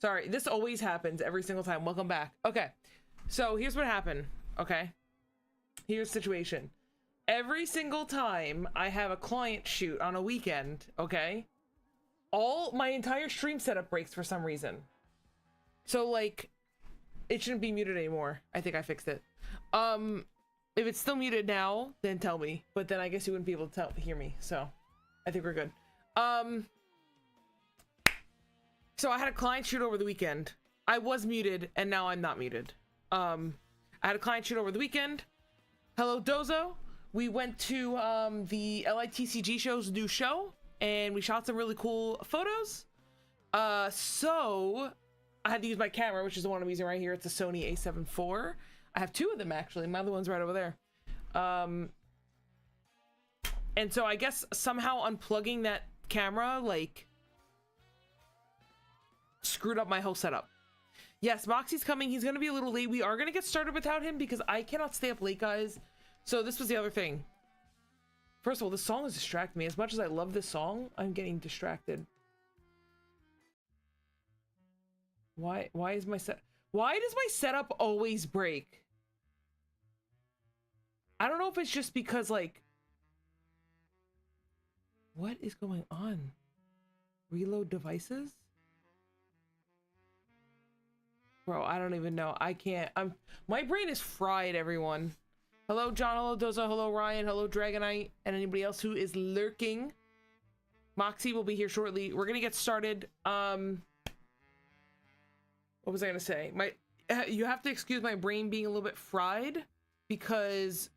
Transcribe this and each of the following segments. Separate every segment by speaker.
Speaker 1: Sorry, this always happens every single time. Welcome back. Okay, so here's what happened. Okay, here's the situation. Every single time I have a client shoot on a weekend, okay, my entire stream setup breaks for some reason. So like, it shouldn't be muted anymore. I think I fixed it. If it's still muted now, then tell me. But then I guess you wouldn't be able to hear me. So I think we're good. So I had a client shoot over the weekend. I was muted and now I'm not muted. I had a client shoot over the weekend. Hello, Dozo. We went to the LITCG show's new show and we shot some really cool photos. So I had to use my camera, which is the one I'm using right here. It's a Sony A7 IV. I have two of them actually. My other one's right over there. And so I guess somehow unplugging that camera like screwed up my whole setup. Yes, Moxie's coming. He's gonna be a little late. We are gonna get started without him because I cannot stay up late, guys. So this was the other thing. First of all, this song is distracting me. As much as I love this song, I'm getting distracted. Why does my setup always break? I don't know if it's just because like, what is going on? Reload devices? Bro, I don't even know. I can't. My brain is fried, everyone. Hello, John. Hello, Doza. Hello, Ryan. Hello, Dragonite. And anybody else who is lurking. Moxie will be here shortly. We're gonna get started. What was I gonna say? You have to excuse my brain being a little bit fried because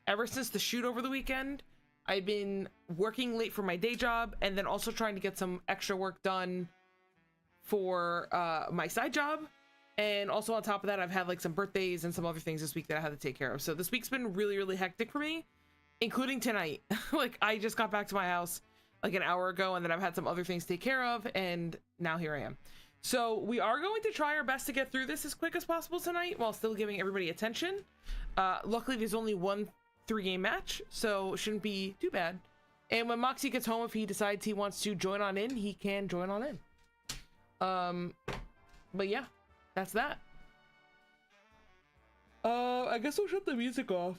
Speaker 1: ever since the shoot over the weekend, I've been working late for my day job and then also trying to get some extra work done for my side job. And also on top of that, I've had like some birthdays and some other things this week that I had to take care of. So this week's been really, really hectic for me, including tonight. Like I just got back to my house like an hour ago and then I've had some other things to take care of and now here I am. So we are going to try our best to get through this as quick as possible tonight while still giving everybody attention. Luckily there's only one 3-game match, so it shouldn't be too bad. And when Moxie gets home, if he decides he wants to join on in, he can join on in. But yeah, that's that. I guess I'll shut the music off.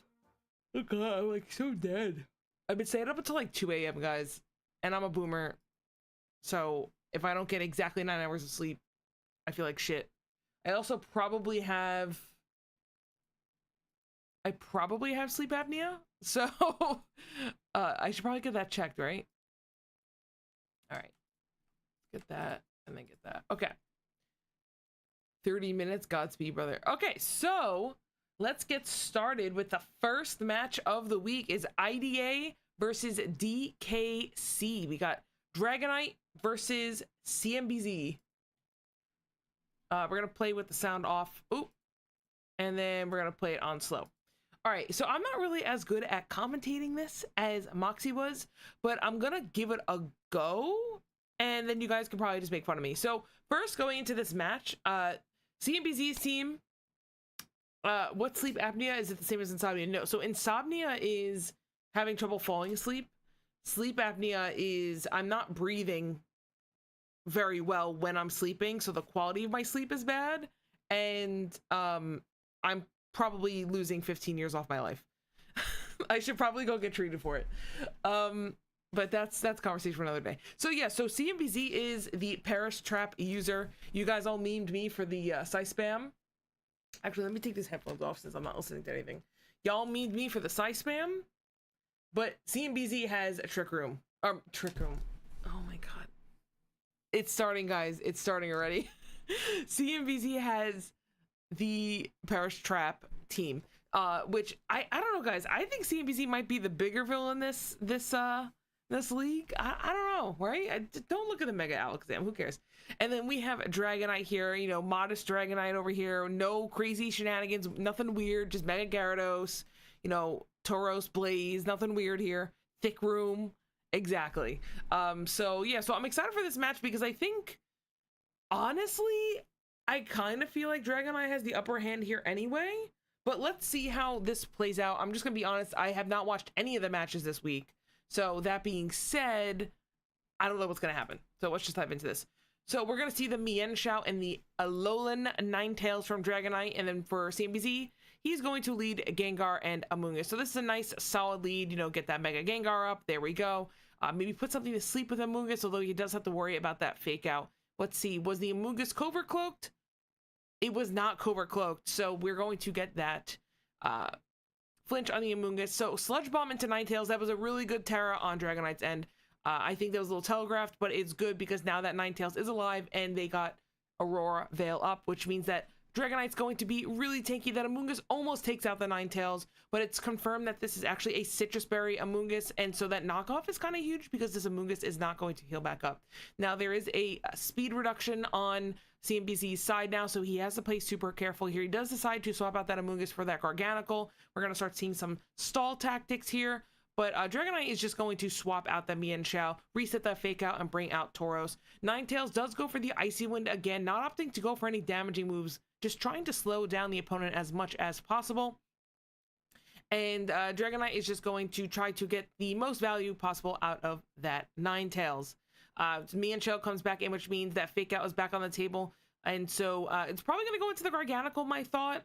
Speaker 1: Oh god, I'm like so dead. I've been staying up until like 2 a.m. guys, and I'm a boomer. So if I don't get exactly 9 hours of sleep, I feel like shit. I also probably have sleep apnea. So I should probably get that checked, right? All right. Get that and then get that. Okay. 30 minutes. Godspeed, brother. Okay, so let's get started with the first match of the week is IDA versus DKC. We got Dragonite versus CMBZ. We're gonna play with the sound off. Ooh. And then we're gonna play it on slow. All right, so I'm not really as good at commentating this as Moxie was, but I'm gonna give it a go, and then you guys can probably just make fun of me. So first, going into this match, CMBZ's team, what sleep apnea? Is it the same as insomnia? No, so insomnia is having trouble falling asleep. Sleep apnea is I'm not breathing very well when I'm sleeping, so the quality of my sleep is bad, and I'm probably losing 15 years off my life. I should probably go get treated for it. But that's conversation for another day. So yeah, so CMBZ is the Paris Trap user. You guys all memed me for the Psy Spam. Actually, let me take these headphones off since I'm not listening to anything. Y'all memed me for the Psy Spam, but CMBZ has a Trick Room. Trick Room. Oh my god. It's starting, guys. It's starting already. CMBZ has the Paris Trap team, which I don't know, guys. I think CMBZ might be the bigger villain this league. I don't know, right? Don't look at the Mega Alakazam. Who cares? And then we have a Dragonite here, you know, modest Dragonite over here. No crazy shenanigans, nothing weird. Just Mega Gyarados, you know, Tauros Blaze. Nothing weird here. Thick Room, exactly. So yeah, so I'm excited for this match because I think, honestly, I kind of feel like Dragonite has the upper hand here anyway. But let's see how this plays out. I'm just gonna be honest. I have not watched any of the matches this week. So that being said, I don't know what's going to happen. So let's just dive into this. So we're going to see the Mienshao and the Alolan Ninetales from Dragonite. And then for CMBZ, he's going to lead Gengar and Amoonguss. So this is a nice solid lead, you know, get that Mega Gengar up. There we go. Maybe put something to sleep with Amoonguss, although he does have to worry about that fake out. Let's see, was the Amoonguss covert cloaked? It was not covert cloaked, so we're going to get that flinch on the Amoonguss. So Sludge Bomb into Ninetales, that was a really good Terra on Dragonite's end. I think that was a little telegraphed, but it's good because now that Ninetales is alive and they got Aurora Veil up, which means that Dragonite's going to be really tanky. That Amoonguss almost takes out the Ninetales, but it's confirmed that this is actually a Citrus Berry Amoonguss, and so that knockoff is kind of huge because this Amoonguss is not going to heal back up. Now, there is a speed reduction on CMBZ's side now, so he has to play super careful here. He does decide to swap out that Amoonguss for that Garganical. We're going to start seeing some stall tactics here. But Dragonite is just going to swap out the Mienshao, reset that fake out, and bring out Tauros. Ninetales does go for the Icy Wind again, not opting to go for any damaging moves, just trying to slow down the opponent as much as possible. And Dragonite is just going to try to get the most value possible out of that Ninetales. Mienshao comes back in, which means that fake out is back on the table. And so it's probably going to go into the Garganical, my thought,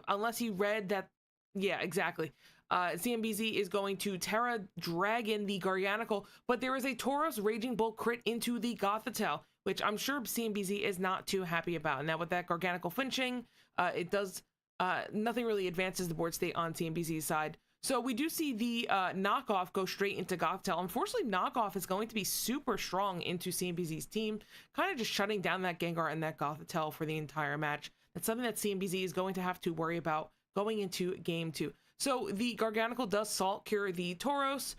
Speaker 1: unless he read that. Yeah, exactly. CMBZ is going to Terra Dragon the Garganical, but there is a Tauros Raging Bolt crit into the Gothitelle, which I'm sure CMBZ is not too happy about. Now with that Garganical flinching, it does nothing really advances the board state on CMBZ's side. So we do see the knockoff go straight into Gothitelle. Unfortunately, knockoff is going to be super strong into CMBZ's team, kind of just shutting down that Gengar and that Gothitelle for the entire match. That's something that CMBZ is going to have to worry about going into game 2. So the Garganical does Salt Cure the Tauros.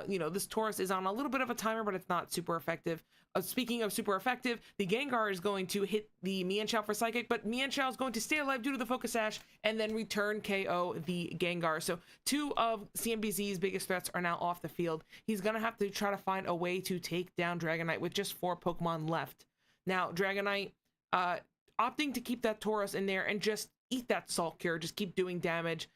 Speaker 1: You know, this Tauros is on a little bit of a timer, but it's not super effective. Speaking of super effective, the Gengar is going to hit the Mienshao for Psychic, but Mienshao is going to stay alive due to the Focus Sash and then return KO the Gengar. So 2 of CMBZ's biggest threats are now off the field. He's going to have to try to find a way to take down Dragonite with just 4 Pokemon left. Now, Dragonite opting to keep that Tauros in there and just eat that Salt Cure, just keep doing damage.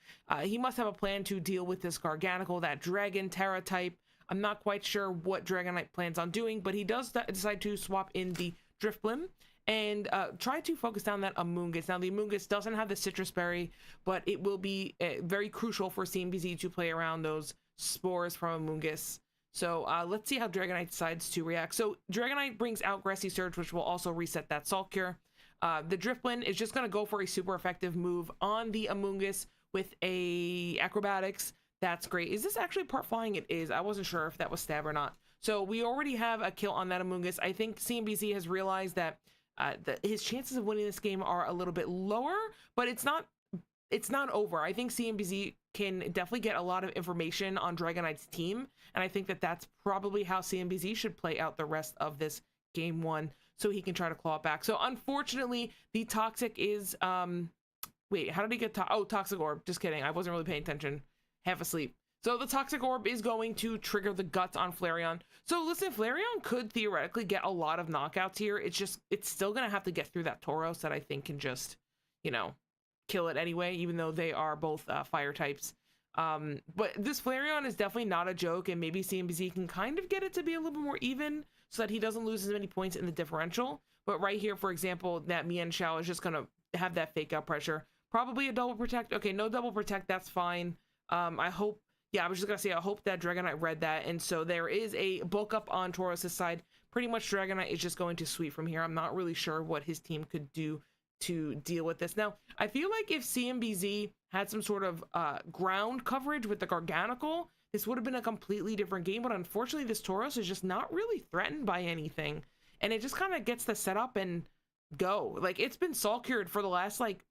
Speaker 1: He must have a plan to deal with this Garganical, that Dragon Terra type. I'm not quite sure what Dragonite plans on doing, but he does decide to swap in the Drifblim and try to focus down that Amoonguss. Now, the Amoonguss doesn't have the Citrus Berry, but it will be very crucial for CMBZ to play around those spores from Amoonguss. So let's see how Dragonite decides to react. So Dragonite brings out Grassy Surge, which will also reset that Salt Cure. The Drifblim is just going to go for a super effective move on the Amoonguss with a Acrobatics. That's great. Is this actually part flying? It is. I wasn't sure if that was stab or not. So we already have a kill on that Amoonguss. I think CMBZ has realized that his chances of winning this game are a little bit lower, but it's not over. I think CMBZ can definitely get a lot of information on Dragonite's team, and I think that that's probably how CMBZ should play out the rest of this game 1, so he can try to claw it back. So unfortunately, the Toxic is wait, how did he get Toxic Orb? Just kidding. I wasn't really paying attention. Half asleep. So the Toxic Orb is going to trigger the Guts on Flareon. So listen, Flareon could theoretically get a lot of knockouts here. It's still gonna have to get through that Tauros that I think can just, you know, kill it anyway, even though they are both fire types. But this Flareon is definitely not a joke, and maybe CMBZ can kind of get it to be a little bit more even so that he doesn't lose as many points in the differential. But right here, for example, that Mienshao is just gonna have that fake out pressure. Probably a double protect. Okay, no double protect, that's fine. I hope, yeah, I was just gonna say, I hope that Dragonite read that, and so there is a bulk up on Tauros' side. Pretty much Dragonite is just going to sweep from here. I'm not really sure what his team could do to deal with this. Now, I feel like if CMBZ had some sort of ground coverage with the Garganical, this would have been a completely different game, but unfortunately this Tauros is just not really threatened by anything, and it just kind of gets the setup and go. Like, it's been Salt Cured for the last, like,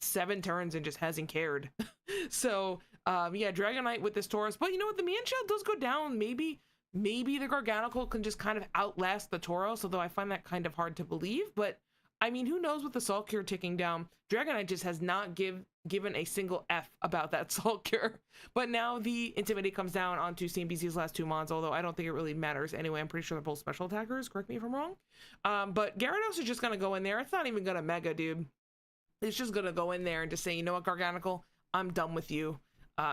Speaker 1: 7 turns and just hasn't cared. So yeah, Dragonite with this Tauros, but you know what, the Mienshao does go down. Maybe the Garganical can just kind of outlast the Tauros, although I find that kind of hard to believe. But I mean, who knows with the Salt Cure ticking down? Dragonite just has not given a single F about that Salt Cure. But now the Intimidate comes down onto CMBZ's last 2 mons, although I don't think it really matters anyway. I'm pretty sure they're both special attackers, correct me if I'm wrong. But Gyarados is just gonna go in there. It's not even gonna Mega, dude. It's just gonna go in there and just say, you know what, Garganical, I'm done with you.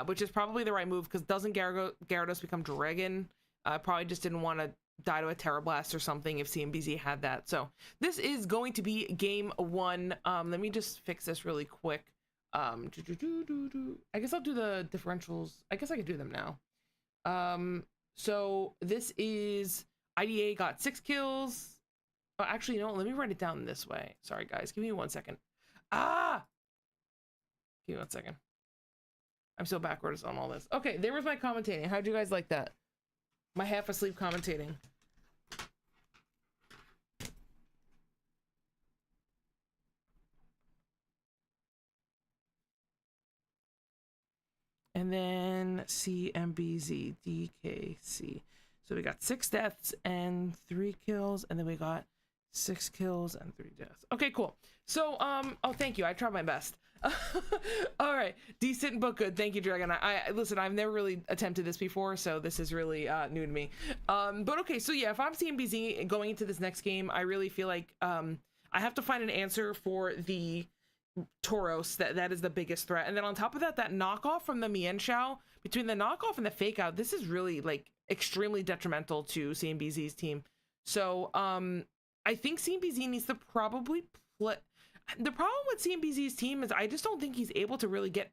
Speaker 1: Which is probably the right move, because doesn't Gyarados become Dragon? Probably just didn't want to die to a Terra Blast or something if CMBZ had that. So this is going to be game 1. Let me just fix this really quick. I guess I'll do the differentials. I guess I could do them now. So this is IDA got 6 kills. Oh, actually, no, let me write it down this way. Sorry, guys. Give me 1 second. Ah! Give me 1 second. I'm so backwards on all this. Okay, there was my commentating. How'd you guys like that? My half asleep commentating. And then CMBZ, DKC. So we got 6 deaths and 3 kills, and then we got 6 kills and 3 deaths. Okay, cool. So, oh, thank you. I tried my best. All right, decent but good. Thank you, Dragon. I listen, I've never really attempted this before, so this is really new to me. But okay, so yeah, if I'm CMBZ going into this next game, I really feel like I have to find an answer for the Tauros. That is the biggest threat. And then on top of that, that knockoff from the Mienshao, between the knockoff and the fake out, this is really like extremely detrimental to CMBZ's team. So I think CMBZ needs to probably play. The problem with CMBZ's team is I just don't think he's able to really get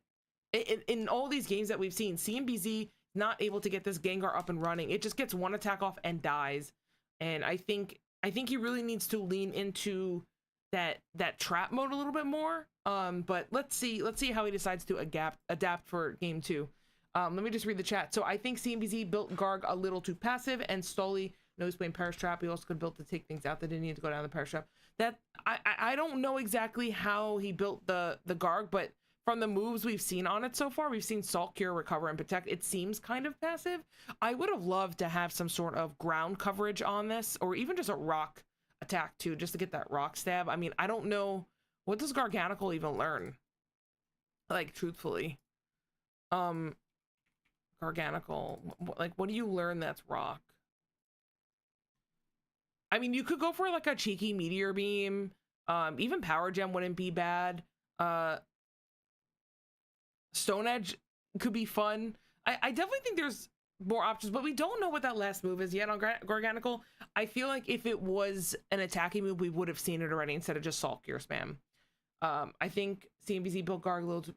Speaker 1: in all these games that we've seen. CMBZ not able to get this Gengar up and running. It just gets 1 attack off and dies. And I think he really needs to lean into that trap mode a little bit more. But let's see how he decides to adapt for game 2. Let me just read the chat. So I think CMBZ built Garg a little too passive, and Stoli knows playing Perish Trap. He also could build to take things out that didn't need to go down the Perish Trap. That I don't know exactly how he built the Garg, but from the moves we've seen on it so far, we've seen Salt, Cure, Recover, and Protect. It seems kind of passive. I would have loved to have some sort of ground coverage on this, or even just a rock attack too, just to get that rock stab. I mean, I don't know, what does Garganical even learn? Like, truthfully. Garganical, like, what do you learn that's rock? I mean, you could go for like a cheeky Meteor Beam. Even Power Gem wouldn't be bad. Stone Edge could be fun. I definitely think there's more options, but we don't know what that last move is yet on Garganical. I feel like if it was an attacking move, we would have seen it already instead of just Salt Cure spam. I think CMBZ built Garg a little too...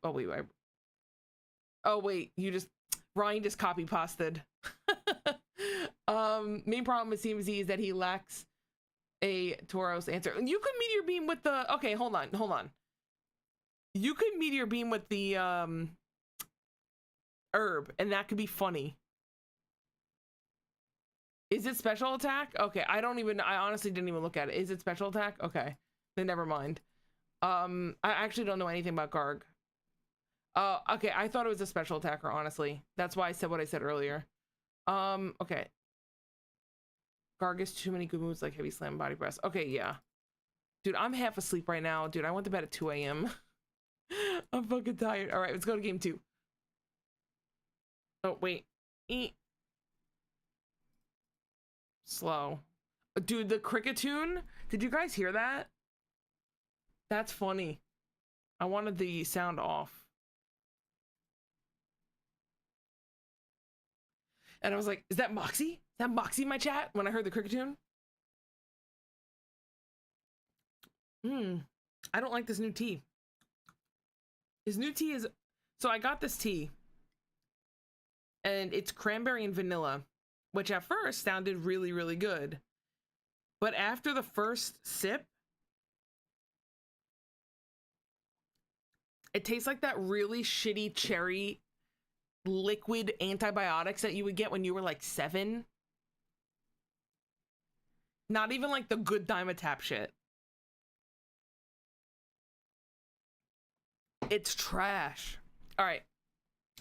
Speaker 1: Oh, wait. Ryan just copy pasted. Main problem with CMBZ is that he lacks a Tauros answer. You could Meteor Beam with the... Okay, hold on. You could Meteor Beam with the herb, and that could be funny. Is it special attack? Okay, I honestly didn't even look at it. Is it special attack? Okay, then never mind. I actually don't know anything about Garg. Okay, I thought it was a special attacker, honestly. That's why I said what I said earlier. Okay. Garg has too many good moves like Heavy Slam, Body Press. Okay, yeah. Dude, I'm half asleep right now. Dude, I went to bed at 2 a.m. I'm fucking tired. All right, let's go to game 2. Oh, wait. Slow. Dude, the Cricketune. Did you guys hear that? That's funny. I wanted the sound off. And I was like, is that Moxie? Is that Moxie in my chat when I heard the Cricketune? I don't like this new tea. His new tea is... So I got this tea. And it's cranberry and vanilla. Which at first sounded really, really good. But after the first sip... It tastes like that really shitty cherry... liquid antibiotics that you would get when you were like 7. Not even like the good Dimetap shit. It's trash. All right,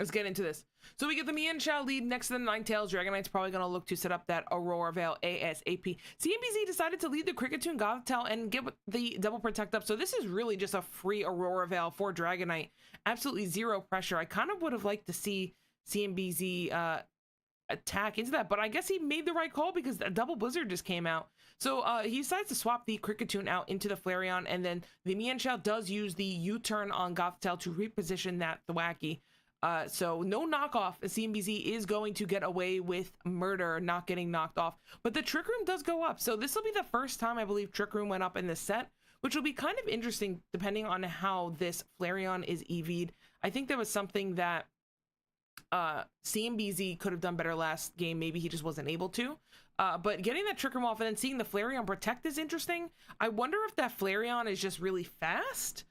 Speaker 1: let's get into this. So we get the Mienshao lead next to the Ninetales. Dragonite's probably going to look to set up that Aurora Veil ASAP. CMBZ decided to lead the Cricketune Gothitelle and get the double protect up. So this is really just a free Aurora Veil for Dragonite. Absolutely zero pressure. I kind of would have liked to see CMBZ attack into that, but I guess he made the right call because a double Blizzard just came out. So he decides to swap the Cricketune out into the Flareon, and then the Mienshao does use the U-turn on Gothitelle to reposition that Thwackey. So no knockoff. CMBZ is going to get away with murder, not getting knocked off. But the Trick Room does go up. So this will be the first time I believe Trick Room went up in this set, which will be kind of interesting depending on how this Flareon is EV'd. I think there was something that CMBZ could have done better last game. Maybe he just wasn't able to. But getting that Trick Room off and then seeing the Flareon protect is interesting. I wonder if that Flareon is just really fast,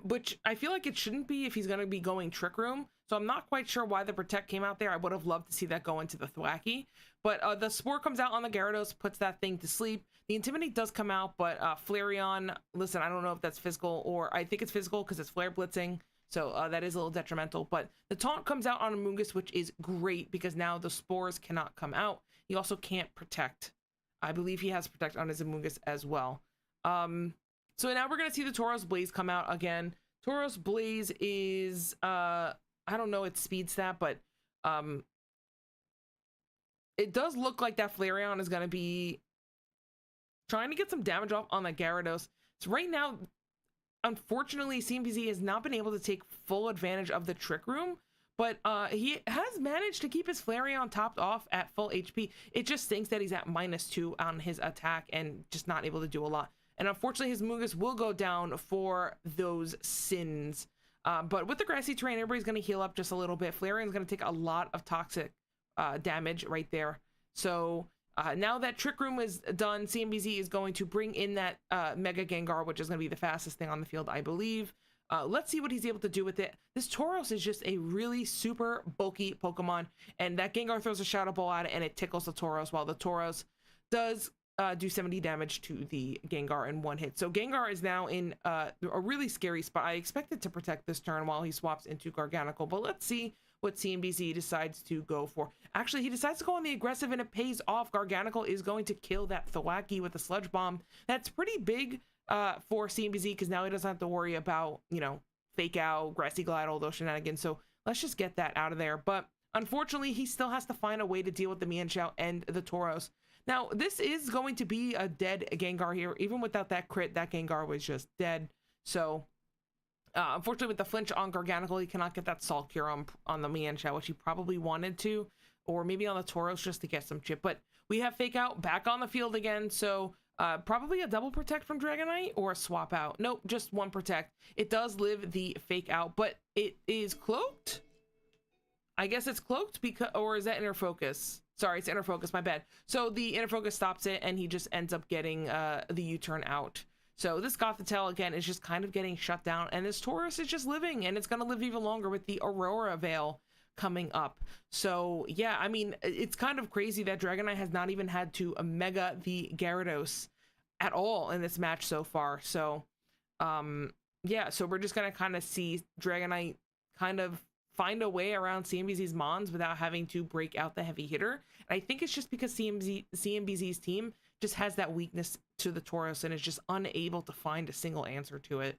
Speaker 1: which I feel like it shouldn't be if he's going to be going Trick Room. So I'm not quite sure why the protect came out there. I would have loved to see that go into the Thwacky. But the Spore comes out on the Gyarados, puts that thing to sleep. The Intimidate does come out, but Flareon, listen, I don't know if that's physical, or I think it's physical because it's Flare Blitzing. So that is a little detrimental, but the taunt comes out on Amoonguss, which is great because now the spores cannot come out. He also can't protect. I believe he has protect on his Amoonguss as well. So now we're going to see the Tauros Blaze come out again. Tauros Blaze is, I don't know its speed stat, but it does look like that Flareon is going to be trying to get some damage off on the Gyarados. So right now, unfortunately, CMBZ has not been able to take full advantage of the Trick Room, but he has managed to keep his Flareon topped off at full HP. It just stinks that he's at -2 on his attack and just not able to do a lot. And unfortunately, his Mungus will go down for those sins. But with the grassy terrain, everybody's going to heal up just a little bit. Flareon's going to take a lot of toxic damage right there. So now that Trick Room is done, CMBZ is going to bring in that Mega Gengar, which is going to be the fastest thing on the field, I believe. Let's see what he's able to do with it. This Tauros is just a really super bulky Pokemon, and that Gengar throws a Shadow Ball at it, and it tickles the Tauros, while the Tauros does do 70 damage to the Gengar in one hit. So Gengar is now in a really scary spot. I expect it to protect this turn while he swaps into Garganical, but let's see what CMBZ decides to go for. Actually, he decides to go on the aggressive, and it pays off. Garganical is going to kill that Thwacky with a Sludge Bomb. That's pretty big for CMBZ because now he doesn't have to worry about, you know, Fake Out, Grassy Glide, all those shenanigans. So let's just get that out of there. But unfortunately, he still has to find a way to deal with the Mienshao and the Tauros. Now, this is going to be a dead Gengar here. Even without that crit, that Gengar was just dead. So unfortunately, with the flinch on Garganical, he cannot get that Salt Cure on the Mienshao, which he probably wanted to, or maybe on the Tauros just to get some chip. But we have Fake Out back on the field again, so probably a double protect from Dragonite or a swap out. Nope, just one protect. It does live the Fake Out, but it is cloaked. I guess it's cloaked because, or is that Inner Focus? Sorry, it's Inner Focus, my bad. So the Inner Focus stops it, and he just ends up getting the U-turn out. So this Gothitelle, again, is just kind of getting shut down, and this Tauros is just living, and it's going to live even longer with the Aurora Veil coming up. So, yeah, I mean, it's kind of crazy that Dragonite has not even had to Mega the Gyarados at all in this match so far. So, yeah, so we're just going to kind of see Dragonite kind of find a way around CMBZ's Mons without having to break out the heavy hitter. And I think it's just because CMBZ's team just has that weakness to the Tauros and is just unable to find a single answer to it.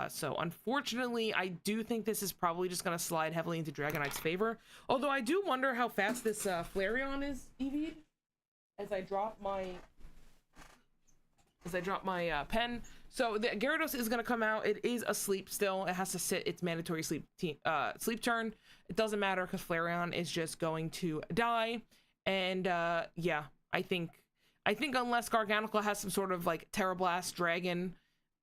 Speaker 1: So unfortunately, I do think this is probably just going to slide heavily into Dragonite's favor. Although I do wonder how fast this Flareon is EV'd as I drop my pen. So the Gyarados is going to come out. It is asleep still. It has to sit its mandatory sleep turn. It doesn't matter because Flareon is just going to die. And yeah, I think unless Garganical has some sort of like Terra Blast Dragon,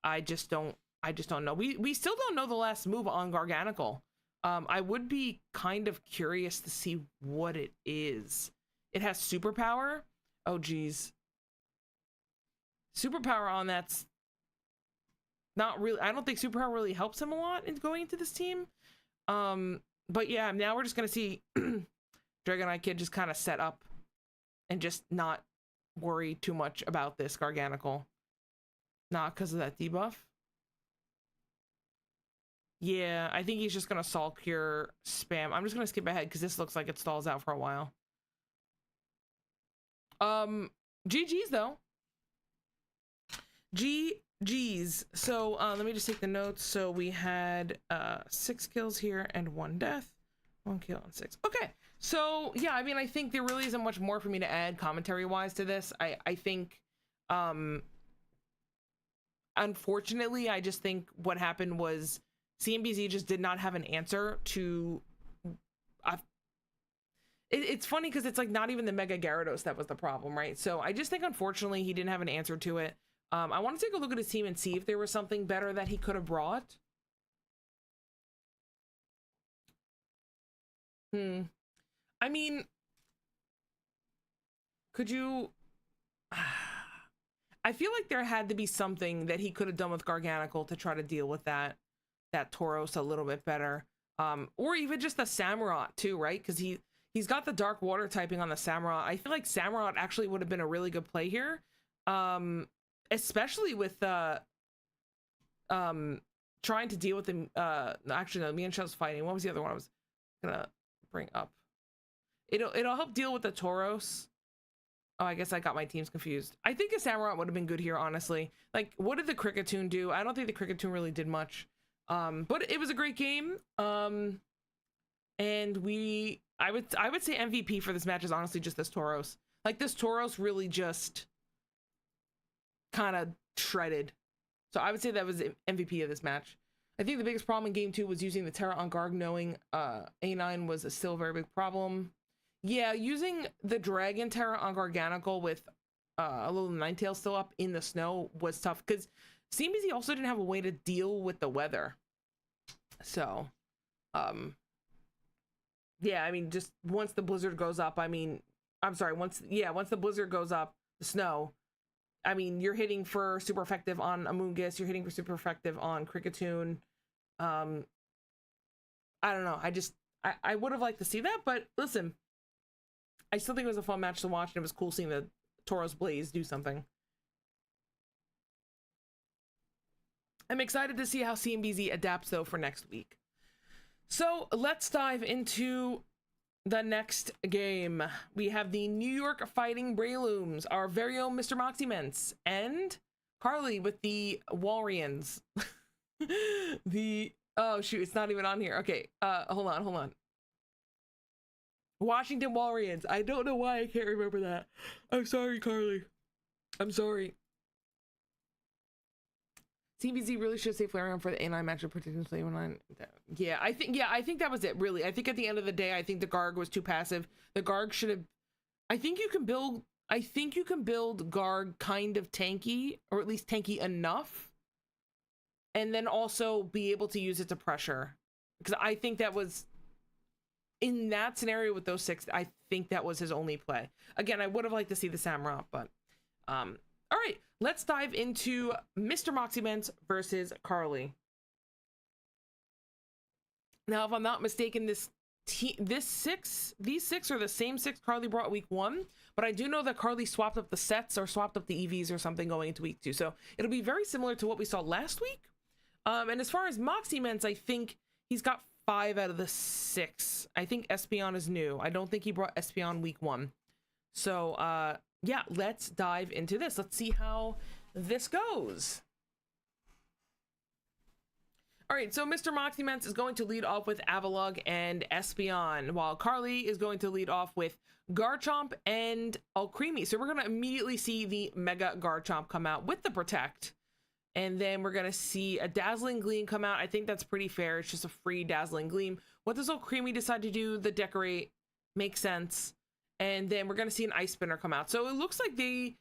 Speaker 1: I just don't know. We still don't know the last move on Garganical. I would be kind of curious to see what it is. It has Superpower. Oh geez. Superpower on that's not really, I don't think Superpower really helps him a lot in going into this team. But yeah, now we're just gonna see Dragonite Kid just kind of set up and just not worry too much about this Garganical. Not because of that debuff. Yeah, I think he's just gonna Salt Cure spam. I'm just gonna skip ahead because this looks like it stalls out for a while. GG's though. GG's. So let me just take the notes. So we had 6 kills here and 1 death. 1 kill and 6. Okay. So yeah, I mean, I think there really isn't much more for me to add commentary wise to this. I think unfortunately, I just think what happened was CMBZ just did not have an answer to... It's funny because it's like not even the Mega Gyarados that was the problem, right? So I just think, unfortunately, he didn't have an answer to it. I want to take a look at his team and see if there was something better that he could have brought. I mean, could you... I feel like there had to be something that he could have done with Garganical to try to deal with that Tauros a little bit better. Or even just the Samurott too, right? Because he's got the Dark Water typing on the Samurott. I feel like Samurott actually would have been a really good play here. Especially with trying to deal with the actually no, me and Shell's fighting. What was the other one I was gonna bring up? It'll help deal with the Tauros. Oh, I guess I got my teams confused. I think a Samurott would have been good here, honestly. Like, what did the Kricketune do? I don't think the Kricketune really did much. But it was a great game. And I would say MVP for this match is honestly just this Tauros. Like, this Tauros really just kind of shredded. So I would say that was MVP of this match. I think the biggest problem in game 2 was using the Terra on Garg, knowing A9 was still a very big problem. Yeah, using the Dragon Terra on Garganical with a little Ninetale still up in the snow was tough, because CMBZ also didn't have a way to deal with the weather. So, yeah, I mean, just once the blizzard goes up, I mean, I'm sorry, once the blizzard goes up, the snow, I mean, you're hitting for super effective on Amoonguss, you're hitting for super effective on Kricketune. I don't know, I would have liked to see that, but listen, I still think it was a fun match to watch, and it was cool seeing the Tauros Blaze do something. I'm excited to see how CMBZ adapts, though, for next week. So let's dive into the next game. We have the New York Fighting Breloom, our very own Mr. Moxyments, and Carly with the Walrians. Oh shoot, it's not even on here. Okay, hold on. Washington Walrians. I don't know why I can't remember that. I'm sorry, Carly. I'm sorry. CBZ really should say Flareon for the A9 matchup, particularly when yeah, I think that was it, really. I think at the end of the day, I think the Garg was too passive. The Garg should have... I think you can build Garg kind of tanky, or at least tanky enough, and then also be able to use it to pressure. Because I think that was... in that scenario with those 6, I think that was his only play. Again, I would have liked to see the Samurott, but all right, let's dive into Mr. Moxyments versus Carly. Now, if I'm not mistaken, these 6 are the same 6 Carly brought week 1, but I do know that Carly swapped up the sets or swapped up the EVs or something going into week 2, so it'll be very similar to what we saw last week. And as far as Moxyments, I think he's got 5 out of the 6. I think Espeon is new. I don't think he brought Espeon week 1. So, yeah, let's dive into this. Let's see how this goes. All right, so Mr. Moxyments is going to lead off with Avalugg and Espeon, while Carly is going to lead off with Garchomp and Alcremie. So we're going to immediately see the Mega Garchomp come out with the Protect. And then we're going to see a Dazzling Gleam come out. I think that's pretty fair. It's just a free Dazzling Gleam. What does Alcremie decide to do? The Decorate. Makes sense. And then we're going to see an Ice Spinner come out. So it looks like Mr.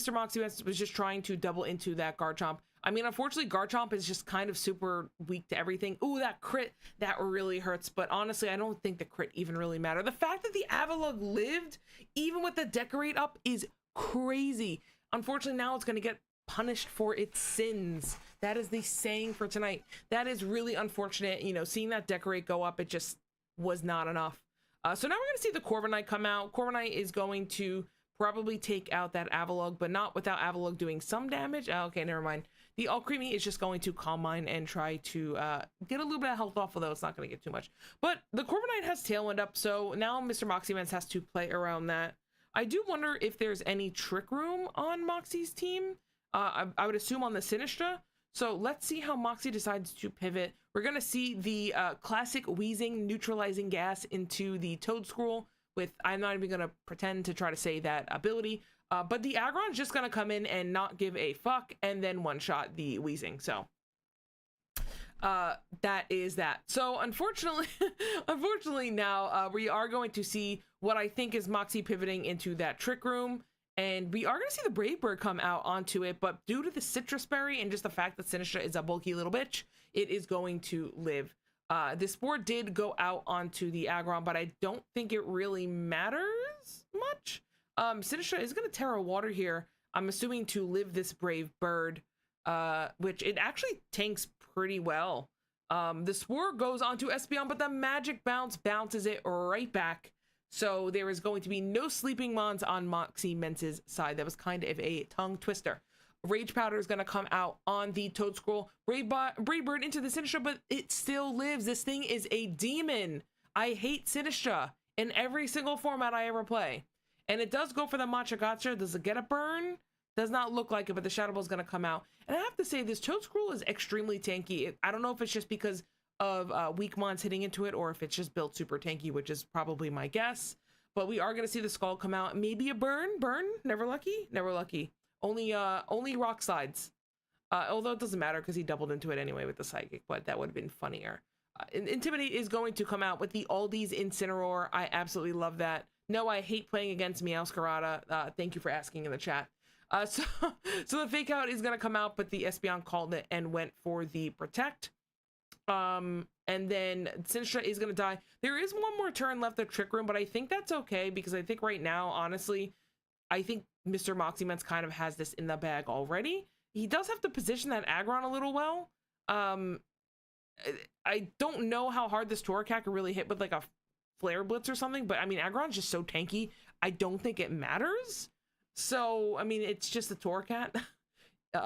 Speaker 1: Moxyments was just trying to double into that Garchomp. I mean, unfortunately, Garchomp is just kind of super weak to everything. Ooh, that crit, that really hurts. But honestly, I don't think the crit even really mattered. The fact that the Avalugg lived, even with the Decorate up, is crazy. Unfortunately, now it's going to get punished for its sins. That is the saying for tonight. That is really unfortunate. You know, seeing that Decorate go up, it just was not enough. So now we're going to see the Corviknight come out. Corviknight is going to probably take out that Avalugg, but not without Avalugg doing some damage. Okay, never mind. The Alcremie is just going to Calm Mind and try to get a little bit of health off, although it's not going to get too much. But the Corviknight has Tailwind up, so now Mr. Moxyments has to play around that. I do wonder if there's any Trick Room on Moxie's team. I would assume on the Sinistra. So let's see how Moxie decides to pivot. We're going to see the classic Wheezing neutralizing gas into the Toedscruel with, I'm not even going to pretend to try to say that ability, but the Aggron's just going to come in and not give a fuck and then one-shot the Wheezing. So that is that. So unfortunately, unfortunately now we are going to see what I think is Moxie pivoting into that trick room, and we are going to see the Brave Bird come out onto it, but due to the citrus berry and just the fact that Sinistra is a bulky little bitch, it is going to live. This spore did go out onto the Aggron, but I don't think it really matters much. Sinistra is going to Terra Water here, I'm assuming, to live this Brave Bird, which it actually tanks pretty well. The spore goes onto Espeon, but the magic bounce bounces it right back. So there is going to be no sleeping mons on Moxie Mentz's side. That was kind of a tongue twister. Rage Powder is going to come out on the Toad Scroll. Brave Bird into the Sinistra, but it still lives. This thing is a demon. I hate Sinistra in every single format I ever play. And it does go for the Matcha Gotcha. Does it get a burn? Does not look like it, but the Shadow Ball is going to come out. And I have to say, this Toad Scroll is extremely tanky. I don't know if it's just because of weak mons hitting into it, or if it's just built super tanky, which is probably my guess. But we are going to see the Skull come out. Maybe a burn? Never lucky? Never lucky. Only rock slides. Although it doesn't matter because he doubled into it anyway with the Psychic, but that would have been funnier. Intimidate is going to come out with the Aldi's Incineroar. I absolutely love that. No, I hate playing against Meowscarada. Thank you for asking in the chat. So the Fake Out is going to come out, but the Espeon called it and went for the Protect. And then Sinistra is going to die. There is one more turn left of Trick Room, but I think that's okay, because I think right now, honestly, I think Mr. Moxie Mentz kind of has this in the bag already. He does have to position that Aggron a little well. I don't know how hard this Torracat could really hit with like a Flare Blitz or something, but I mean, Aggron's just so tanky, I don't think it matters. So, I mean, it's just a Torracat.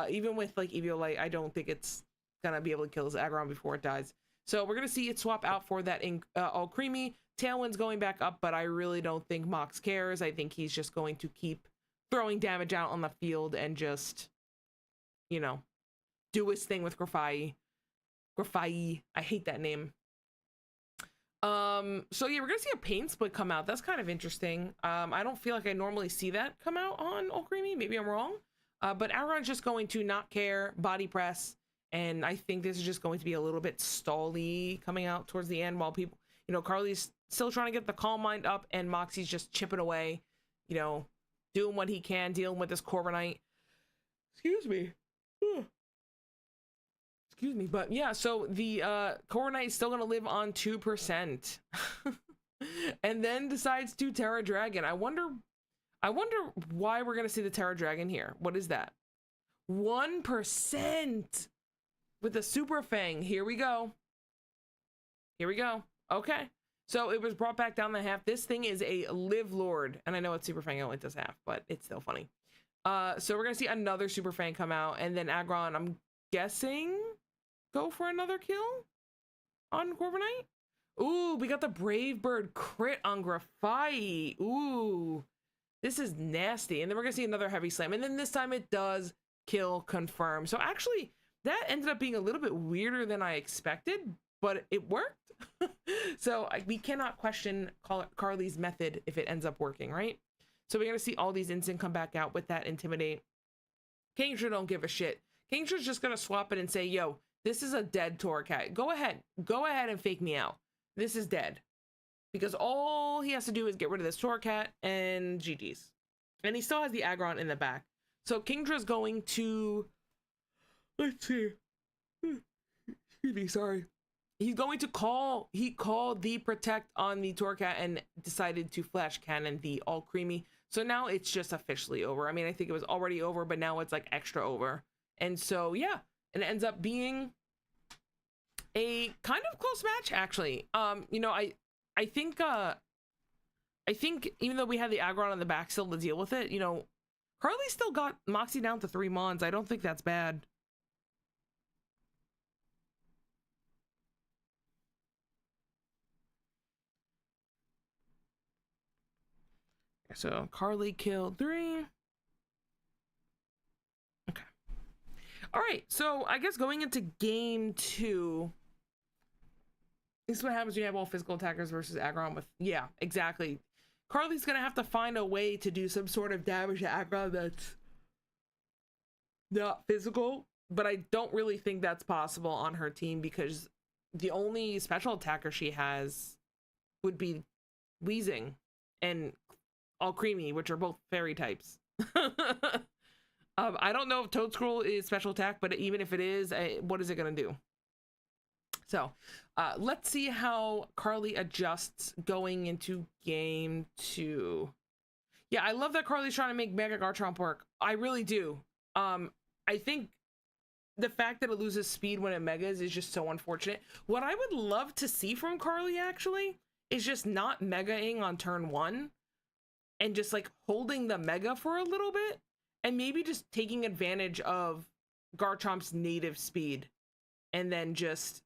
Speaker 1: Even with like Eviolite, I don't think it's gonna be able to kill this Aggron before it dies. So we're gonna see it swap out for that All Creamy. Tailwind's going back up, but I really don't think Mox cares. I think he's just going to keep throwing damage out on the field and just, you know, do his thing with Grafai. Grafai, I hate that name. So yeah, we're gonna see a Pain Split come out. That's kind of interesting. I don't feel like I normally see that come out on All Creamy. Maybe I'm wrong. But Aggron's just going to not care, body press, and I think this is just going to be a little bit stally coming out towards the end while people, you know, Carly's still trying to get the Calm Mind up and Moxie's just chipping away, you know, doing what he can, dealing with this Corviknight. Excuse me. Excuse me, but yeah, so the Corviknight is still gonna live on 2%. And then decides to Terra Dragon. I wonder why we're gonna see the Terra Dragon here. What is that? 1% with the Super Fang. Here we go. Here we go. Okay. So it was brought back down the half. This thing is a Live Lord. And I know it's Super Fang only does half, but it's still funny. So we're gonna see another Super Fang come out, and then Aggron, I'm guessing, go for another kill on Corviknight. Ooh, we got the Brave Bird crit on Grafai. Ooh, this is nasty. And then we're gonna see another Heavy Slam, and then this time it does kill confirm. So actually that ended up being a little bit weirder than I expected, but it worked. So we cannot question Carly's method if it ends up working, right? So we're gonna see all these instant come back out with that Intimidate. Kingdra don't give a shit. Kingdra's just gonna swap it and say, yo, this is a dead Torracat. Go ahead and fake me out. This is dead. Because all he has to do is get rid of this Torracat and GG's. And he still has the Aggron in the back. So Kingdra's going to, let's see. Excuse me, sorry. He's going to call, he called the Protect on the Torracat and decided to Flash Cannon the All Creamy. So now it's just officially over. I mean, I think it was already over, but now it's like extra over. And so, yeah, and it ends up being a kind of close match, actually. You know, I think even though we had the Aggron on the back still to deal with it, you know, Carly still got Moxie down to 3 mons. I don't think that's bad. So Carly killed 3. Okay. All right. So I guess going into game 2, this is what happens when you have all physical attackers versus Aggron with, yeah, exactly. Carly's gonna have to find a way to do some sort of damage to Aggron that's not physical. but I don't really think that's possible on her team because the only special attacker she has would be Wheezing and All Creamy, which are both fairy types. I don't know if Toad Scroll is special attack, but even if it is, what is it going to do? So let's see how Carly adjusts going into game 2. Yeah, I love that Carly's trying to make Mega Garchomp work. I really do. I think the fact that it loses speed when it megas is just so unfortunate. What I would love to see from Carly actually is just not megaing on turn 1 and just like holding the mega for a little bit and maybe just taking advantage of Garchomp's native speed and then just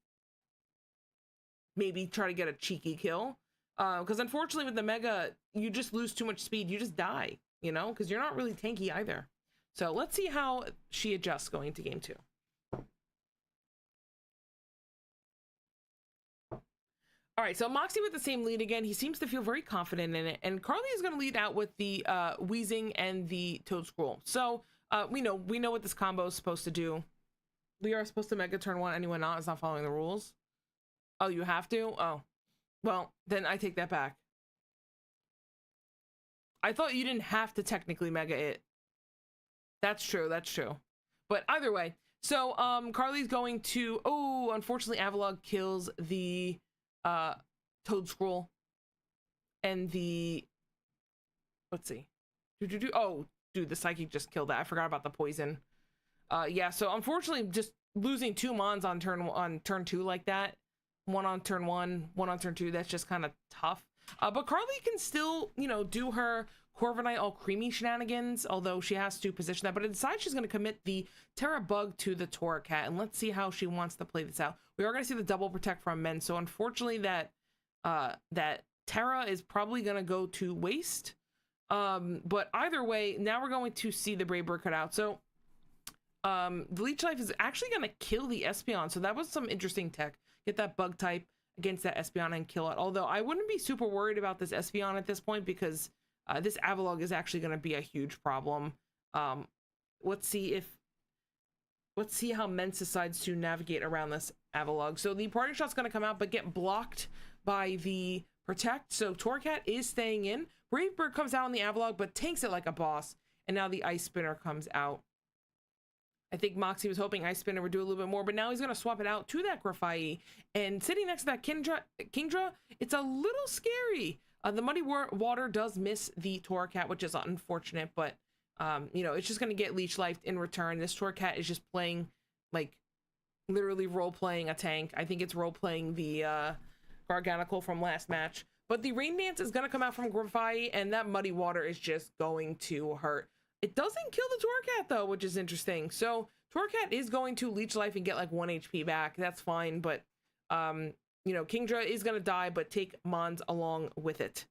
Speaker 1: maybe try to get a cheeky kill. Because unfortunately with the mega, you just lose too much speed. You just die, you know, because you're not really tanky either. So let's see how she adjusts going to game 2. All right, so Moxie with the same lead again. He seems to feel very confident in it. And Carly is going to lead out with the Wheezing and the Toad Scroll. So we know what this combo is supposed to do. We are supposed to mega turn 1. Anyone not is not following the rules. Oh, you have to? Oh, well, then I take that back. I thought you didn't have to technically mega it. That's true. That's true. But either way, so Carly's going to, oh, unfortunately Avalog kills the Toad Scroll and the, let's see. Oh, dude, the Psychic just killed that. I forgot about the poison. Yeah, so unfortunately just losing 2 mons on turn 2 like that, one on turn 1, one on turn 2, that's just kind of tough. But Carly can still, you know, do her Corviknight All Creamy shenanigans, although she has to position that. But it decides she's going to commit the Terra Bug to the Torracat, and let's see how she wants to play this out. We are going to see the double protect from Men, so unfortunately that Terra is probably going to go to waste. But either way, now we're going to see the Brave Bird cut out. So the Leech Life is actually going to kill the Espeon, so that was some interesting tech. Get that Bug type against that Espeon and kill it. Although I wouldn't be super worried about this Espeon at this point because this Avalog is actually going to be a huge problem. Let's see how Mence decides to navigate around this Avalog. So the Parting Shot's going to come out, but get blocked by the Protect. So Torracat is staying in. Brave Bird comes out on the Avalog, but tanks it like a boss. And now the Ice Spinner comes out. I think Moxie was hoping Ice Spinner would do a little bit more, but now he's going to swap it out to that Grafairy. And sitting next to that Kingdra, it's a little scary. The Muddy Water does miss the Torracat, which is unfortunate, but you know, it's just going to get Leech Life in return. This Torracat is just playing, like, literally role-playing a tank. I think it's role-playing the Garganical from last match. But the Rain Dance is going to come out from Grafairy, and that Muddy Water is just going to hurt. It doesn't kill the Torracat, though, which is interesting. So Torracat is going to Leech Life and get, like, 1 HP back. That's fine, but you know, Kingdra is going to die, but take Mons along with it.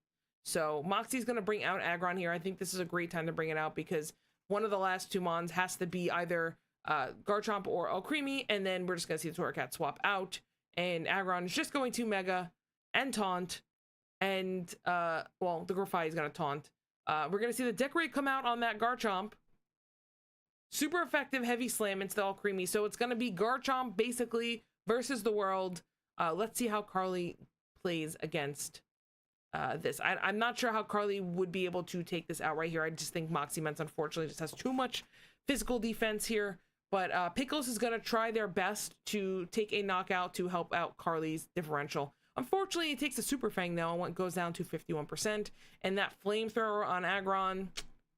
Speaker 1: So Moxie's going to bring out Aggron here. I think this is a great time to bring it out because one of the last 2 Mons has to be either Garchomp or Alcremie, and then we're just going to see the Torracat swap out. And Aggron is just going to Mega and Taunt. And, well, the Grafairy is going to Taunt. We're going to see the Decorate come out on that Garchomp. Super effective Heavy Slam into the Alcremie. So it's going to be Garchomp, basically, versus the world. Let's see how Carly plays against this. I'm not sure how Carly would be able to take this out right here. I just think Moxie Mence, unfortunately, just has too much physical defense here. But Pickles is going to try their best to take a knockout to help out Carly's differential. Unfortunately, it takes a Super Fang, though, and it goes down to 51%. And that Flamethrower on Aggron,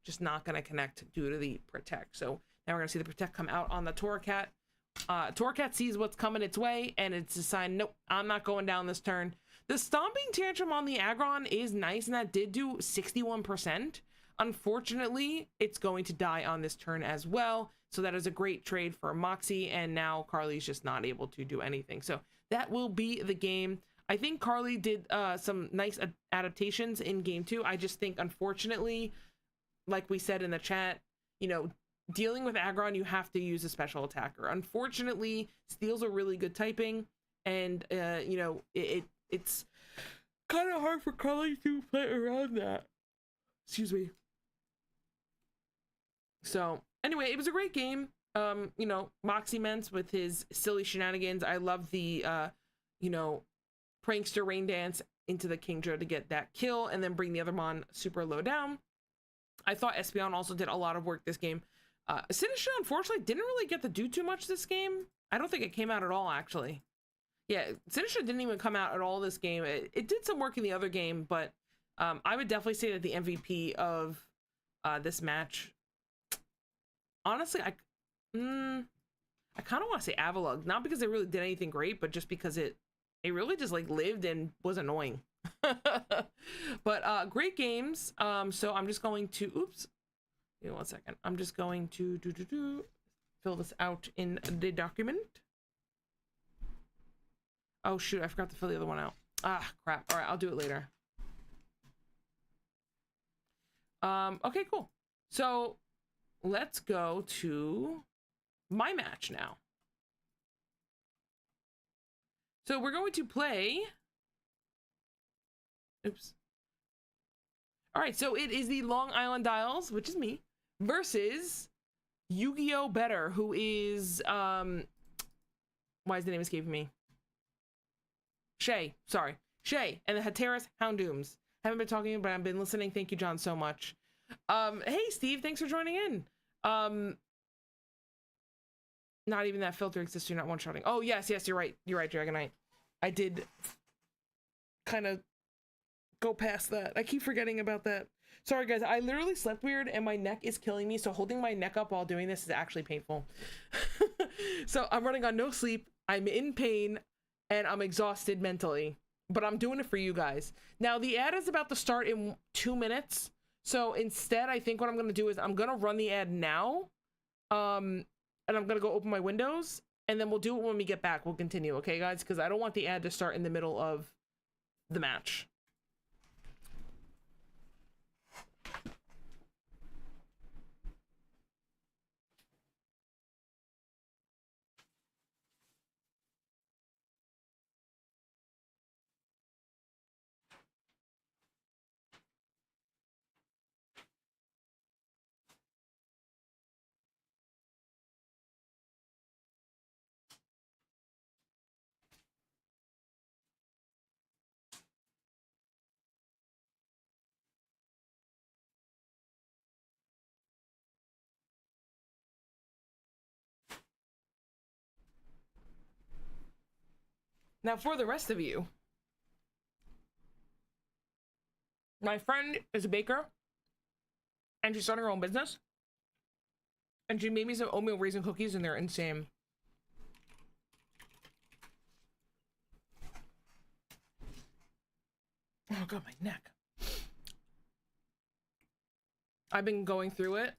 Speaker 1: just not going to connect due to the Protect. So now we're going to see the Protect come out on the Torracat. Torracat sees what's coming its way, and it's decided, nope, I'm not going down this turn. The Stomping Tantrum on the Aggron is nice, and that did do 61%. Unfortunately, it's going to die on this turn as well. So that is a great trade for Moxie, and now Carly's just not able to do anything. So that will be the game. I think Carly did some nice adaptations in game 2. I just think, unfortunately, like we said in the chat, you know, dealing with Aggron, you have to use a special attacker. Unfortunately, Steel's a really good typing, and you know, it's kind of hard for Carly to play around that. Excuse me. So anyway, it was a great game. you know, Moxie Ments with his silly shenanigans. I love the, you know, prankster rain dance into the Kingdra to get that kill and then bring the other mon super low down. I thought Espeon also did a lot of work this game. Sinister, unfortunately, didn't really get to do too much this game. I don't think it came out at all, actually. Yeah, Sinister didn't even come out at all this game. It did some work in the other game, but I would definitely say that the MVP of this match, honestly, I kind of want to say Avalug, not because it really did anything great, but just because it really just like lived and was annoying. But great games. So I'm just going to, oops, give me 1 second. I'm just going to fill this out in the document. Oh shoot, I forgot to fill the other one out. Ah, crap. All right, I'll do it later. Okay, cool. So let's go to my match now. So we're going to play, oops. All right, so it is the Long Island Dials, which is me, versus Yu-Gi-Oh! Better, who is, why is the name escaping me? Shay, sorry. Shay, and the Hatteras Houndooms. Haven't been talking, but I've been listening. Thank you, John, so much. Hey, Steve, thanks for joining in. Not even that filter exists, you're not one-shotting. Oh, yes, you're right. You're right, Dragonite. I did kind of go past that. I keep forgetting about that. Sorry, guys. I literally slept weird, and my neck is killing me, so holding my neck up while doing this is actually painful. So I'm running on no sleep. I'm in pain, and I'm exhausted mentally. But I'm doing it for you guys. Now, the ad is about to start in 2 minutes. So instead, I think what I'm going to do is I'm going to run the ad now. And I'm going to go open my windows. And then we'll do it when we get back. We'll continue. Okay, guys? Because I don't want the ad to start in the middle of the match. Now, for the rest of you, my friend is a baker, and she's starting her own business. And she made me some oatmeal raisin cookies, and they're insane. Oh god, my neck. I've been going through it.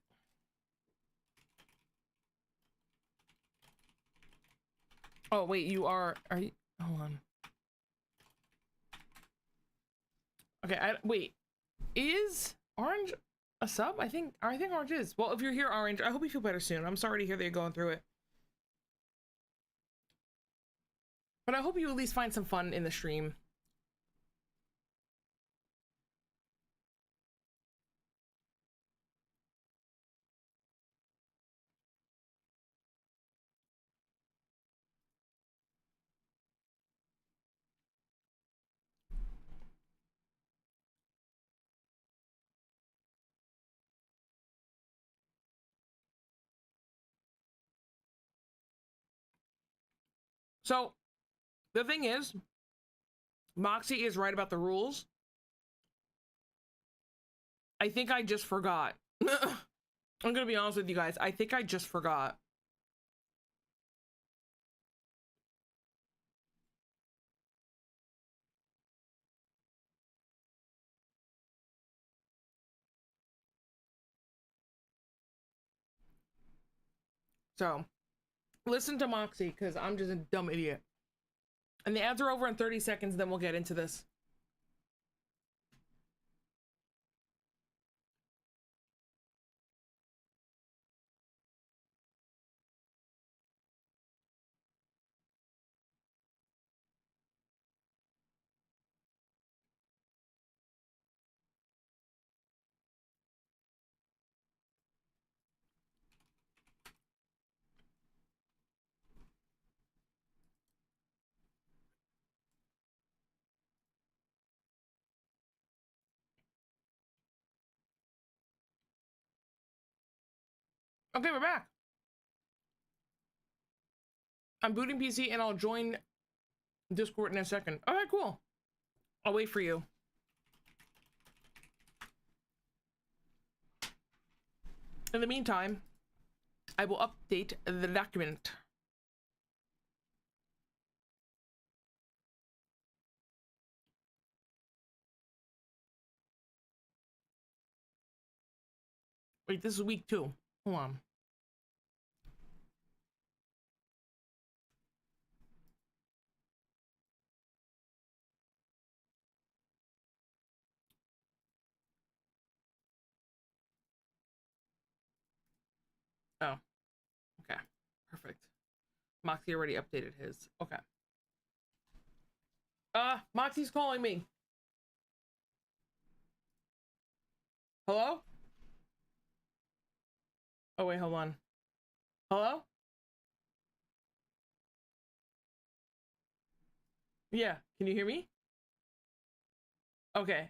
Speaker 1: Oh wait, are you, hold on. Okay, wait. Is Orange a sub? I think Orange is. Well, if you're here, Orange, I hope you feel better soon. I'm sorry to hear that you're going through it. But I hope you at least find some fun in the stream. So, the thing is, Moxie is right about the rules. I think I just forgot. I'm gonna be honest with you guys. I think I just forgot. So, listen to Moxie, because I'm just a dumb idiot. And the ads are over in 30 seconds, then we'll get into this. Okay, we're back. I'm booting PC and I'll join Discord in a second. All right, cool. I'll wait for you. In the meantime, I will update the document. Wait, this is week 2. Hold on. Oh, okay. Perfect. Moxie already updated his. Okay. Moxie's calling me. Hello? Oh, wait, hold on. Hello? Yeah, can you hear me? Okay.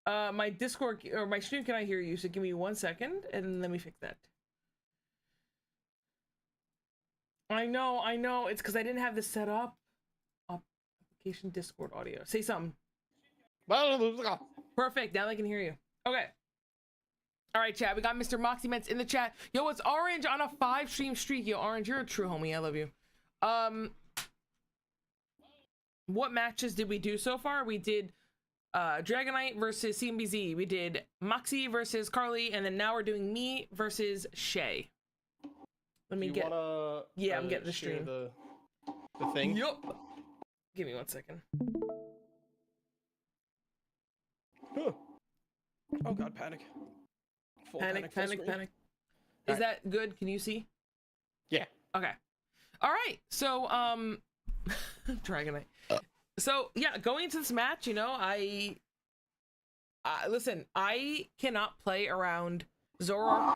Speaker 1: My Discord or my stream cannot hear you, so give me 1 second and let me fix that. I know. It's because I didn't have this set up. Application Discord audio. Say something. Perfect. Now they can hear you. Okay. All right, chat. We got Mr. Moxie Ments in the chat. Yo, it's Orange on a 5-stream streak. Yo, Orange, you're a true homie. I love you. What matches did we do so far? We did Dragonite versus CMBZ. We did Moxie versus Carly, and then now we're doing me versus Shay. Let me get. Yeah, I'm getting the stream.
Speaker 2: The thing.
Speaker 1: Yup. Give me 1 second.
Speaker 2: Huh. Oh god, panic. Full
Speaker 1: Panic.
Speaker 2: full screen.
Speaker 1: Is that good? Can you see?
Speaker 2: Yeah.
Speaker 1: Okay. All right. So, Dragonite. So yeah, going into this match, you know, listen, I cannot play around Zoroark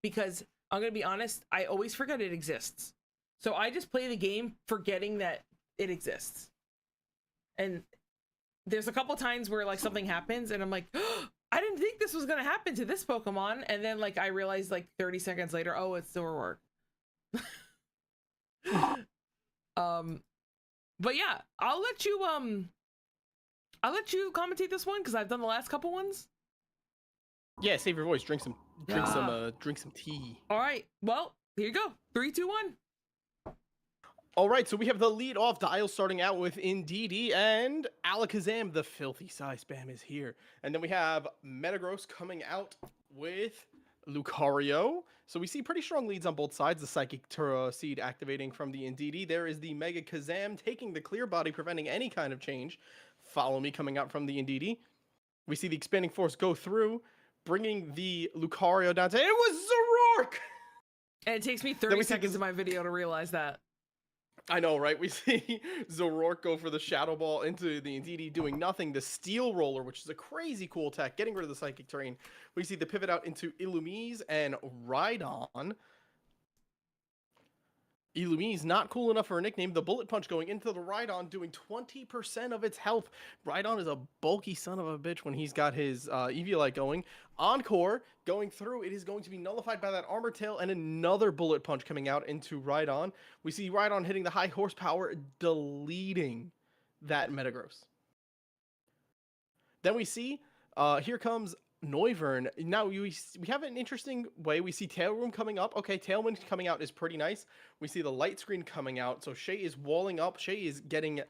Speaker 1: because I'm gonna be honest, I always forget it exists. So I just play the game forgetting that it exists. And there's a couple times where like something happens and I'm like, oh, I didn't think this was gonna happen to this Pokemon, and then like I realized like 30 seconds later, oh, it's Zoroark. But yeah, I'll let you commentate this one because I've done the last couple ones.
Speaker 2: Yeah, save your voice. Drink some tea.
Speaker 1: All right. Well, here you go. 3, 2, 1.
Speaker 2: All right, so we have the lead off dial starting out with Indeedee and Alakazam. The filthy size spam is here. And then we have Metagross coming out with Lucario. So we see pretty strong leads on both sides. The Psychic Seed activating from the Indeedee. There is the Mega Kazam taking the Clear Body, preventing any kind of change. Follow Me coming out from the Indeedee. We see the Expanding Force go through, bringing the Lucario down to... It was Zoroark!
Speaker 1: And it takes me 30 seconds of my video to realize that.
Speaker 2: I know, right? We see Zoroark go for the Shadow Ball into the Indeedee, doing nothing. The Steel Roller, which is a crazy cool attack, getting rid of the Psychic Terrain. We see the pivot out into Illumise and Rhydon. Illumise, not cool enough for a nickname. The Bullet Punch going into the Rhydon, doing 20% of its health. Rhydon is a bulky son of a bitch when he's got his Eviolite going. Encore, going through, it is going to be nullified by that Armor Tail and another Bullet Punch coming out into Rhydon. We see Rhydon hitting the high horsepower, deleting that Metagross. Then we see, here comes Noivern. Now we have an interesting way. We see Tail Room coming up. Okay, Tailwind coming out is pretty nice. We see the Light Screen coming out. So Shay is walling up. Shay is getting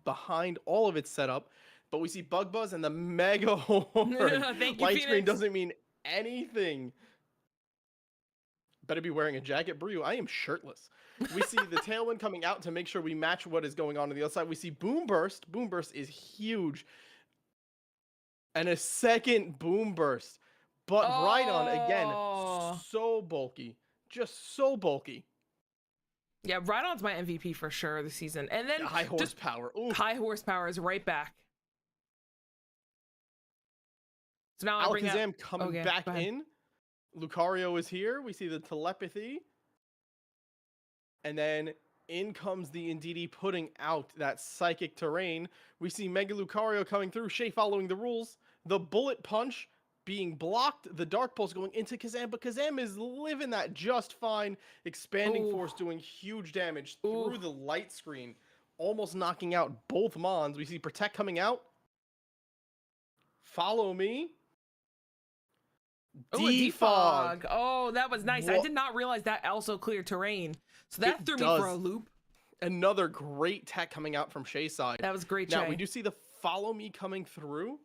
Speaker 2: behind all of its setup. But we see Bug Buzz and the Mega Horn.
Speaker 1: Thank you,
Speaker 2: Light
Speaker 1: Phoenix.
Speaker 2: Screen doesn't mean anything. Better be wearing a jacket, Brew. I am shirtless. We see the Tailwind coming out to make sure we match what is going on the other side. We see Boom Burst. Boom Burst is huge. And a second Boom Burst. But Rhydon, again, so bulky. Just so bulky.
Speaker 1: Yeah, Rhydon's my MVP for sure this season. And then
Speaker 2: high horsepower. Ooh.
Speaker 1: High horsepower is right back. So now I bring
Speaker 2: Alakazam coming back in. Lucario is here. We see the Telepathy. And then in comes the Indeedee putting out that Psychic Terrain. We see Mega Lucario coming through. Shay following the rules. The Bullet Punch being blocked. The Dark Pulse going into Kazam, but Kazam is living that just fine. Expanding
Speaker 1: Ooh.
Speaker 2: Force doing huge damage
Speaker 1: Ooh.
Speaker 2: through the light screen, almost knocking out both Mons. We see Protect coming out. Follow me.
Speaker 1: Oh, a defog. Oh, that was nice. I
Speaker 2: What?
Speaker 1: did not realize that also cleared terrain. So that
Speaker 2: It
Speaker 1: threw me
Speaker 2: does.
Speaker 1: for a loop.
Speaker 2: Another great tech coming out from Shay's side.
Speaker 1: That was great,
Speaker 2: Now,
Speaker 1: Shay.
Speaker 2: we do see the Follow Me coming through.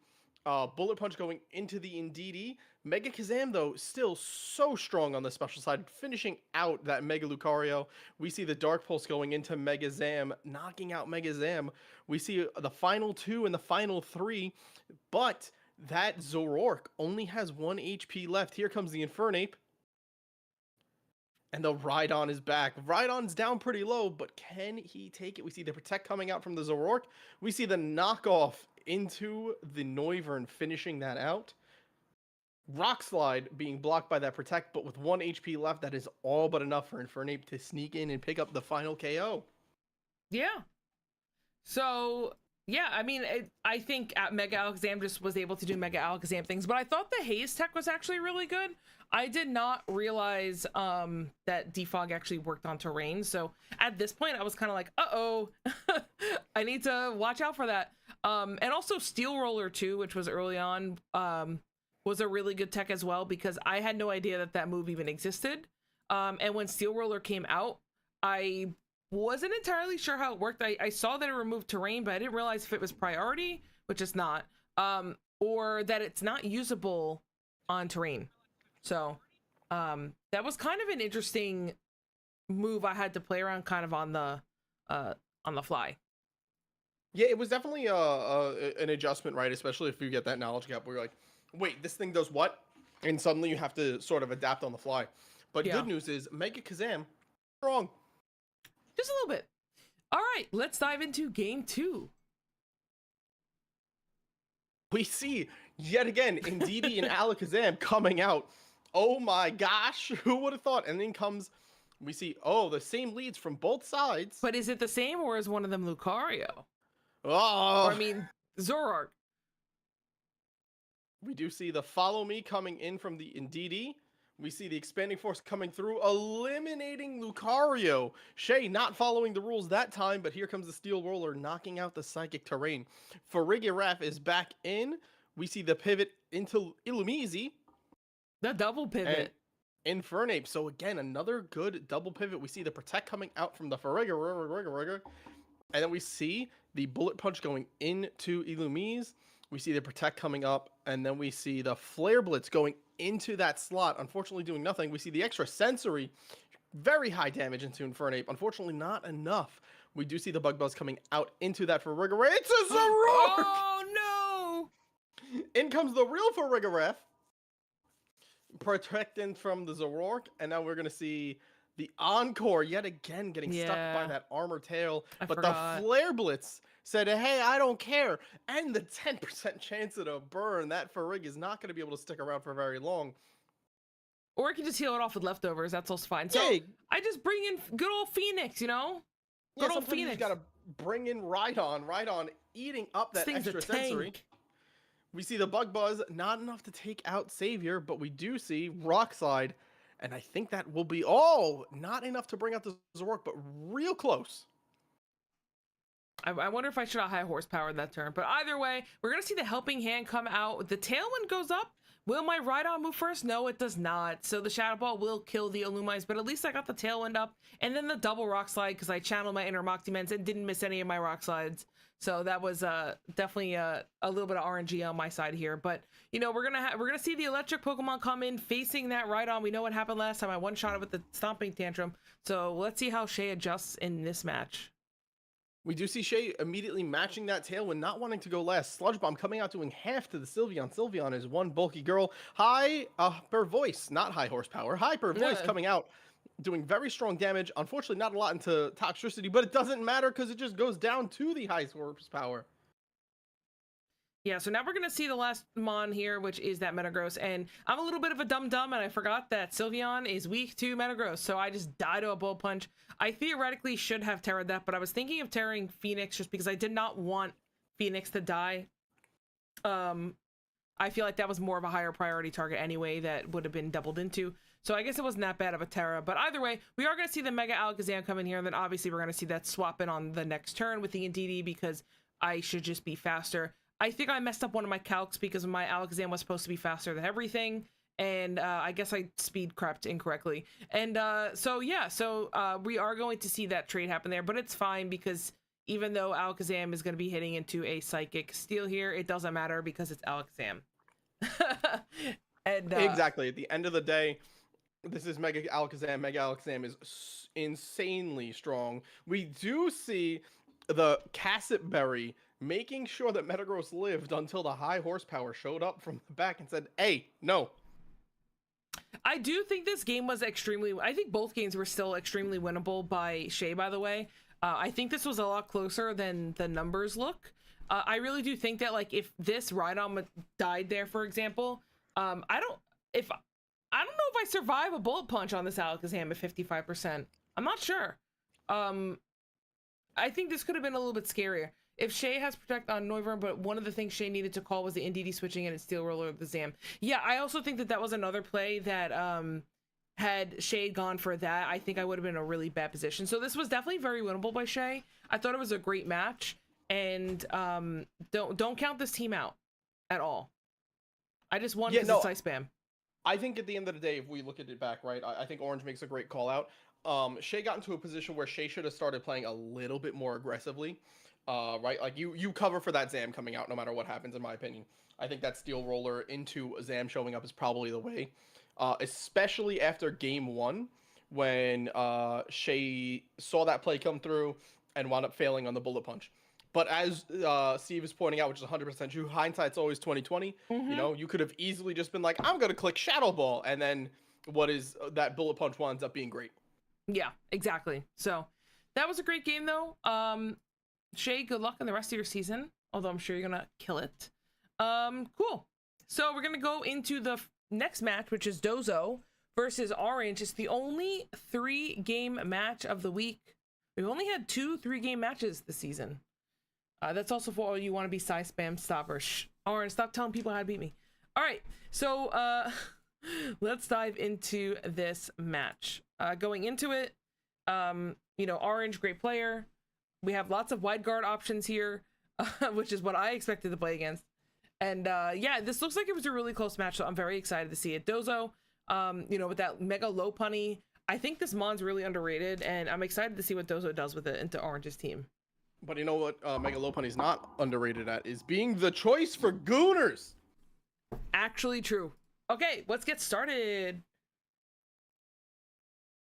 Speaker 2: Bullet Punch going into the Indeedee. Mega Kazam, though, still so strong on the special side, finishing out that Mega Lucario. We see the Dark Pulse going into Mega Zam, knocking out Mega Zam. We see the final 2 and the final 3, but that Zoroark only has 1 HP left. Here comes the Infernape. And the Rhydon is back. Rhydon's down pretty low, but can he take it? We see the Protect coming out from the Zoroark. We see the knockoff into the Noivern, finishing that out. Rock Slide being blocked by that Protect, but with 1 HP left, that is all but enough for Infernape to sneak in and pick up the final KO.
Speaker 1: Yeah. So, yeah, I mean, I think Mega Alakazam just was able to do Mega Alakazam things, but I thought the Haze tech was actually really good. I did not realize that Defog actually worked on terrain. So at this point, I was kind of like, uh-oh, I need to watch out for that. And also Steel Roller too, which was early on, was a really good tech as well, because I had no idea that that move even existed. And when Steel Roller came out, I wasn't entirely sure how it worked. I saw that it removed terrain, but I didn't realize if it was priority, which it's not, or that it's not usable on terrain. So that was kind of an interesting move I had to play around kind of on the fly.
Speaker 2: Yeah, it was definitely an adjustment, right? Especially if you get that knowledge gap where you're like, wait, this thing does what? And suddenly you have to sort of adapt on the fly. But
Speaker 1: Yeah.
Speaker 2: good news is Mega Kazam, strong.
Speaker 1: Just a little bit. All right, let's dive into game 2.
Speaker 2: We see yet again Indeedee and Alakazam coming out. Oh my gosh, who would have thought? And then comes, we see, oh, the same leads from both sides.
Speaker 1: But is it the same, or is one of them Lucario?
Speaker 2: Oh,
Speaker 1: Or I mean, Zoroark.
Speaker 2: we do see the Follow Me coming in from the Indeedee. We see the Expanding Force coming through, eliminating Lucario. Shay not following the rules that time, but here comes the Steel Roller, knocking out the Psychic Terrain. Farigiraf is back in. We see the pivot into Illumise.
Speaker 1: The double pivot.
Speaker 2: And Infernape. So again, another good double pivot. We see the Protect coming out from the Farigiraf. And then we see the Bullet Punch going into Illumise. We see the Protect coming up, and then we see the Flare Blitz going into that slot, unfortunately doing nothing. We see the extra sensory, very high damage into Infernape, unfortunately not enough. We do see the Bug Buzz coming out into that Farigiraf. It's a Zoroark!
Speaker 1: Oh no!
Speaker 2: In comes the real Farigiraf, protecting from the Zoroark, and now we're going to see the Encore yet again getting stuck by that Armor Tail. But
Speaker 1: forgot.
Speaker 2: the Flare Blitz said, hey, I don't care. And the 10% chance of a burn, that Farig is not going to be able to stick around for very long.
Speaker 1: Or I can just heal it off with leftovers. That's also fine. So
Speaker 2: Yeah.
Speaker 1: I just bring in good old Phoenix, you know? Good old
Speaker 2: Sometimes
Speaker 1: Phoenix.
Speaker 2: you got to bring in Rhydon. Rhydon eating up that
Speaker 1: This thing's
Speaker 2: extra
Speaker 1: a tank.
Speaker 2: sensory. We see the Bug Buzz, not enough to take out Savior, but we do see Rock Slide. And I think that will be, not enough to bring out the Zoroark, but real close.
Speaker 1: I wonder if I should have high horsepower that turn. But either way, we're going to see the Helping Hand come out. The Tailwind goes up. Will my Rhydon move first? No, it does not. So the Shadow Ball will kill the Illumise, but at least I got the Tailwind up. And then the double Rock Slide, because I channeled my inner Moctimens and didn't miss any of my Rock Slides. So that was definitely a little bit of RNG on my side here. But, you know, we're gonna see the electric Pokemon come in facing that Rhydon. We know what happened last time. I one-shot it with the Stomping Tantrum. So let's see how Shay adjusts in this match.
Speaker 2: We do see Shay immediately matching that Tailwind, not wanting to go last. Sludge Bomb coming out doing half to the Sylveon. Sylveon is one bulky girl. Hyper Voice, not high horsepower. Hyper Voice coming out, doing very strong damage. Unfortunately, not a lot into Toxicity, but it doesn't matter because it just goes down to the high horsepower.
Speaker 1: Yeah, so now we're going to see the last Mon here, which is that Metagross. And I'm a little bit of a dum-dum, and I forgot that Sylveon is weak to Metagross. So I just died to a Bullet Punch. I theoretically should have terrored that, but I was thinking of terroring Phoenix just because I did not want Phoenix to die. I feel like that was more of a higher priority target anyway that would have been doubled into. So I guess it wasn't that bad of a Terra. But either way, we are going to see the Mega Alakazam come in here. And then obviously we're going to see that swap in on the next turn with the Indeedee because I should just be faster. I think I messed up one of my calcs because my Alakazam was supposed to be faster than everything. And I guess I speed crept incorrectly. And so yeah, so we are going to see that trade happen there. But it's fine because even though Alakazam is going to be hitting into a Psychic Steel here, it doesn't matter because it's Alakazam. And
Speaker 2: exactly. At the end of the day, this is Mega Alakazam. Mega Alakazam is insanely strong. We do see the Casset Berry making sure that Metagross lived until the high horsepower showed up from the back and said, hey, no.
Speaker 1: I do think this game was I think both games were still extremely winnable by Shay, by the way. I think this was a lot closer than the numbers look. I really do think that, like, if this Rhydon died there, for example, I don't know if I survive a Bullet Punch on this Alakazam at 55%. I'm not sure. I think this could have been a little bit scarier. If Shay has Protect on Noivern, but one of the things Shay needed to call was the Indeedee switching and its Steel Roller of the Zam. Yeah, I also think that was another play that had Shay gone for that, I think I would have been in a really bad position. So this was definitely very winnable by Shay. I thought it was a great match, and don't count this team out at all. I just won because it's Ice Spam.
Speaker 2: I think at the end of the day, if we look at it back, right, I think Orange makes a great call out. Shay got into a position where Shay should have started playing a little bit more aggressively. Right, like you cover for that Zam coming out no matter what happens, in my opinion. I think that Steel Roller into Zam showing up is probably the way, especially after game 1 when Shay saw that play come through and wound up failing on the Bullet Punch. But as Steve is pointing out, which is 100% true, hindsight's always 20/20. Mm-hmm. You know, you could have easily just been like, I'm gonna click Shadow Ball, and then what is that Bullet Punch winds up being great.
Speaker 1: Yeah, exactly. So that was a great game though. Shay, good luck in the rest of your season, although I'm sure you're gonna kill it. Cool. So we're gonna go into the next match, which is Dozo versus Orange. It's the only 3-game match of the week. We've only had 2 3-game matches this season. That's also for all you want to be Psy Spam stoppers. Orange, stop telling people how to beat me. All right, so let's dive into this match. Going into it, you know, Orange, great player. We have lots of wide guard options here, which is what I expected to play against. And yeah, this looks like it was a really close match, so I'm very excited to see it. Dozo, you know, with that Mega Lopunny, I think this Mon's really underrated, and I'm excited to see what Dozo does with it into Orange's team.
Speaker 2: But you know what Mega Lopunny's not underrated at is being the choice for Gooners.
Speaker 1: Actually true. Okay, let's get started.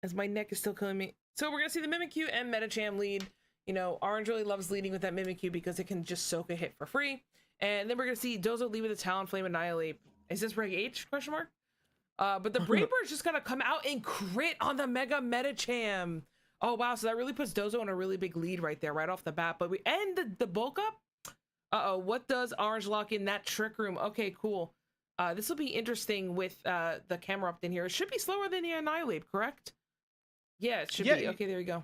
Speaker 1: As my neck is still killing me. So we're going to see the Mimikyu and Medicham lead. You know, Orange really loves leading with that Mimikyu because it can just soak a hit for free. And then we're going to see Dozo lead with a Talonflame Annihilate. Is this Reg H? Question mark? But the Brave Bird is just going to come out and crit on the Mega Medicham. Oh, wow. So that really puts Dozo in a really big lead right there, right off the bat. But we end the bulk up. Uh-oh. What does Orange lock in? That Trick Room. Okay, cool. This will be interesting with the camera up in here. It should be slower than the Annihilate, correct? Yeah, it should be. Okay, there we go.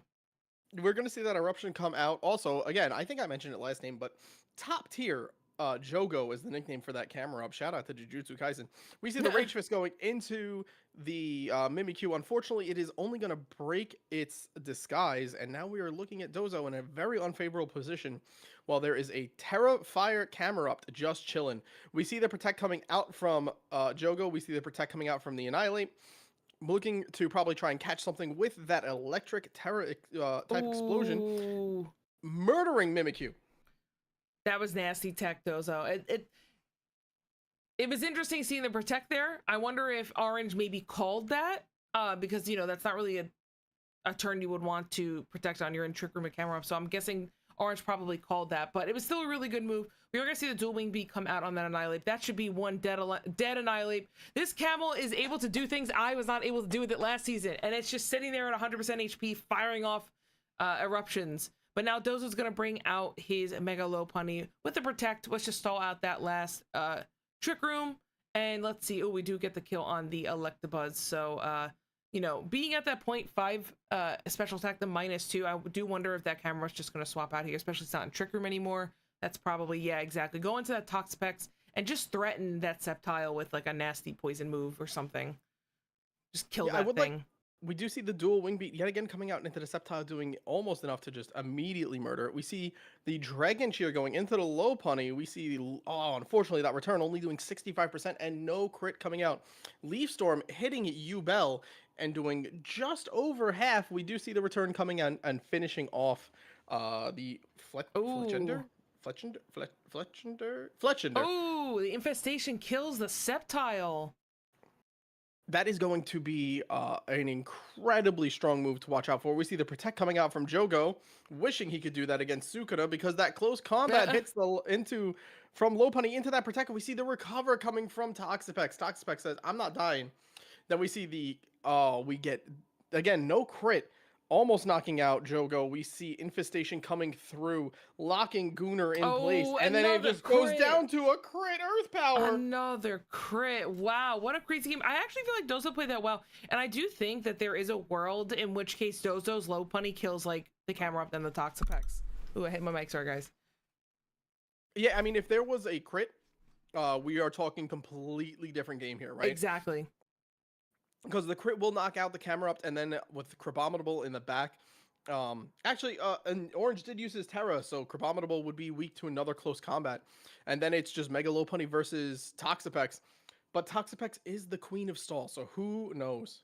Speaker 2: We're going to see that Eruption come out. Also, again, I think I mentioned it last name, but top tier Jogo is the nickname for that camera up. Shout out to Jujutsu Kaisen. We see the Rage Fist going into the Mimikyu. Unfortunately, it is only going to break its disguise, and now we are looking at Dozo in a very unfavorable position while there is a Terra Fire Camerupt just chilling. We see the Protect coming out from Jogo. We see the Protect coming out from the Annihilate. Looking to probably try and catch something with that electric Terra type explosion, murdering Mimikyu.
Speaker 1: That was nasty tech, Dozo. It was interesting seeing the Protect there. I wonder if Orange maybe called that because, you know, that's not really a turn you would want to Protect on. You're in Trick Room and Camera Up, so I'm guessing Orange probably called that, but it was still a really good move. We are going to see the Dual Wing Beat come out on that Annihilate. That should be one dead Annihilate. This Camel is able to do things I was not able to do with it last season, and it's just sitting there at 100% HP, firing off eruptions. But now Dozo's going to bring out his Mega Lopunny with the Protect. Let's just stall out that last Trick Room, and let's see. Oh, we do get the kill on the Electabuzz, so you know, being at that 0.5 special attack, the -2, I do wonder if that camera's just going to swap out here, especially it's not in Trick Room anymore. That's probably, yeah, exactly. Go into that Toxapex and just threaten that Sceptile with like a nasty poison move or something. Just kill
Speaker 2: Yeah, I
Speaker 1: that
Speaker 2: would
Speaker 1: thing.
Speaker 2: we do see the dual wing beat yet again coming out into the Sceptile, doing almost enough to just immediately murder it. We see the Dragon Cheer going into the low punny. We see, unfortunately, that return only doing 65% and no crit coming out. Leaf Storm hitting Yubel and doing just over half. We do see the return coming on and finishing off the
Speaker 1: Ooh.
Speaker 2: Fletchender.
Speaker 1: Oh, the infestation kills the Sceptile.
Speaker 2: That is going to be an incredibly strong move to watch out for. We see the Protect coming out from Jogo, wishing he could do that against Sukuna because that close combat hits from low punny into that Protect. We see the recover coming from Toxapex. Toxapex says, I'm not dying. Then we see we get, again, no crit, almost knocking out Jogo. We see Infestation coming through, locking Gooner in place, and then it just goes down to a crit Earth Power.
Speaker 1: Another crit. Wow, what a crazy game. I actually feel like Dozo played that well, and I do think that there is a world in which case Dozo's low punny kills like the camera up than the Toxapex. Ooh, I hit my mic, sorry guys.
Speaker 2: Yeah, I mean, if there was a crit, we are talking completely different game here, right?
Speaker 1: Exactly.
Speaker 2: Because the crit will knock out the camera up, and then with Crabominable in the back, and Orange did use his Terra, so Crabominable would be weak to another close combat, and then it's just Mega Low Punny versus Toxapex, but Toxapex is the queen of stall, so who knows?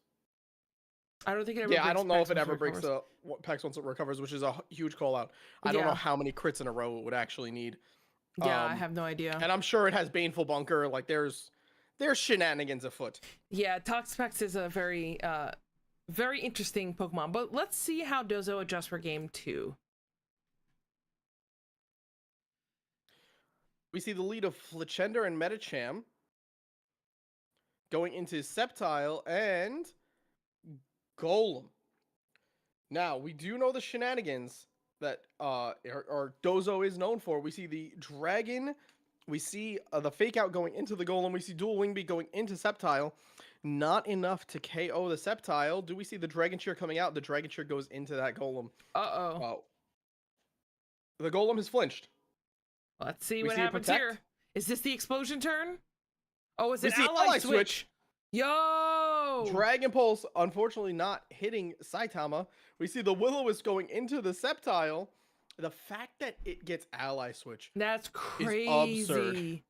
Speaker 1: I don't think it ever.
Speaker 2: Yeah, I don't know if it ever breaks the Pex once it recovers, which is a huge call out. I don't know how many crits in a row it would actually need.
Speaker 1: Yeah, I have no idea.
Speaker 2: And I'm sure it has Baneful Bunker. Like there's shenanigans afoot.
Speaker 1: Yeah, Toxapex is a very very interesting Pokemon, but let's see how Dozo adjusts for game 2.
Speaker 2: We see the lead of Fletchender and Metacham going into Sceptile and Golem. Now, we do know the shenanigans that our Dozo is known for. We see the Dragon, we see the Fake Out going into the Golem, we see Dual Wing Beat going into Sceptile. Not enough to KO the Sceptile. Do we see the Dragon Cheer coming out? The Dragon Cheer goes into that Golem.
Speaker 1: Uh-oh.
Speaker 2: The Golem has flinched.
Speaker 1: Let's see what happens here. Is this the explosion turn? Oh, is it
Speaker 2: ally switch?
Speaker 1: Yo!
Speaker 2: Dragon Pulse, unfortunately not hitting Saitama. We see the Will-O-Wisp going into the Sceptile. The fact that it gets ally switch.
Speaker 1: That's crazy.
Speaker 2: Is absurd.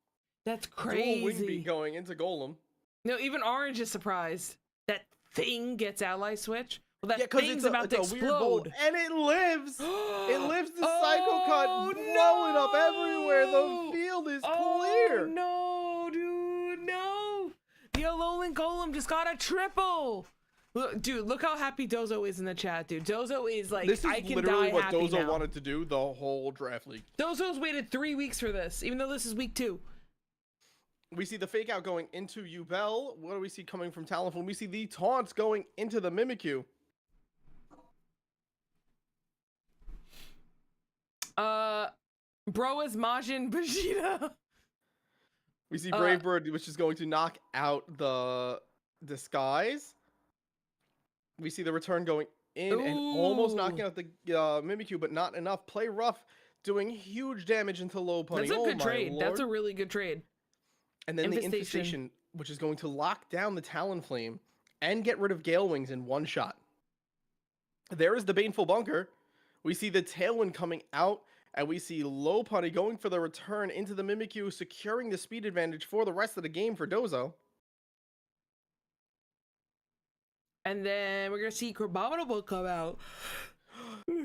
Speaker 1: That's crazy.
Speaker 2: Dual Wing Beat going into Golem.
Speaker 1: No, even Orange is surprised. That thing gets ally switch. Well, that thing's about to explode.
Speaker 2: And it lives. It lives the Psycho Cut, blowing up everywhere. The field is clear.
Speaker 1: No, dude, no. The Alolan Golem just got a triple. Look, dude, look how happy Dozo is in the chat, dude. Dozo is like,
Speaker 2: this is
Speaker 1: I can
Speaker 2: literally
Speaker 1: die
Speaker 2: what
Speaker 1: happy
Speaker 2: Dozo
Speaker 1: now.
Speaker 2: wanted to do the whole draft league.
Speaker 1: Dozo's waited 3 weeks for this, even though this is week 2.
Speaker 2: We see the Fake Out going into Yubel. What do we see coming from Talonflame? We see the taunts going into the Mimikyu.
Speaker 1: Bro is Majin Vegeta.
Speaker 2: We see Brave Bird, which is going to knock out the Disguise. We see the return going in and almost knocking out the Mimikyu, but not enough. Play Rough doing huge damage into Low Punny.
Speaker 1: That's a good trade. Lord. That's a really good trade.
Speaker 2: And then the Infestation, which is going to lock down the Talonflame and get rid of Gale Wings in one shot. There is the Baneful Bunker. We see the Tailwind coming out, and we see Low Punny going for the return into the Mimikyu, securing the speed advantage for the rest of the game for Dozo.
Speaker 1: And then we're going to see Crabominable come out.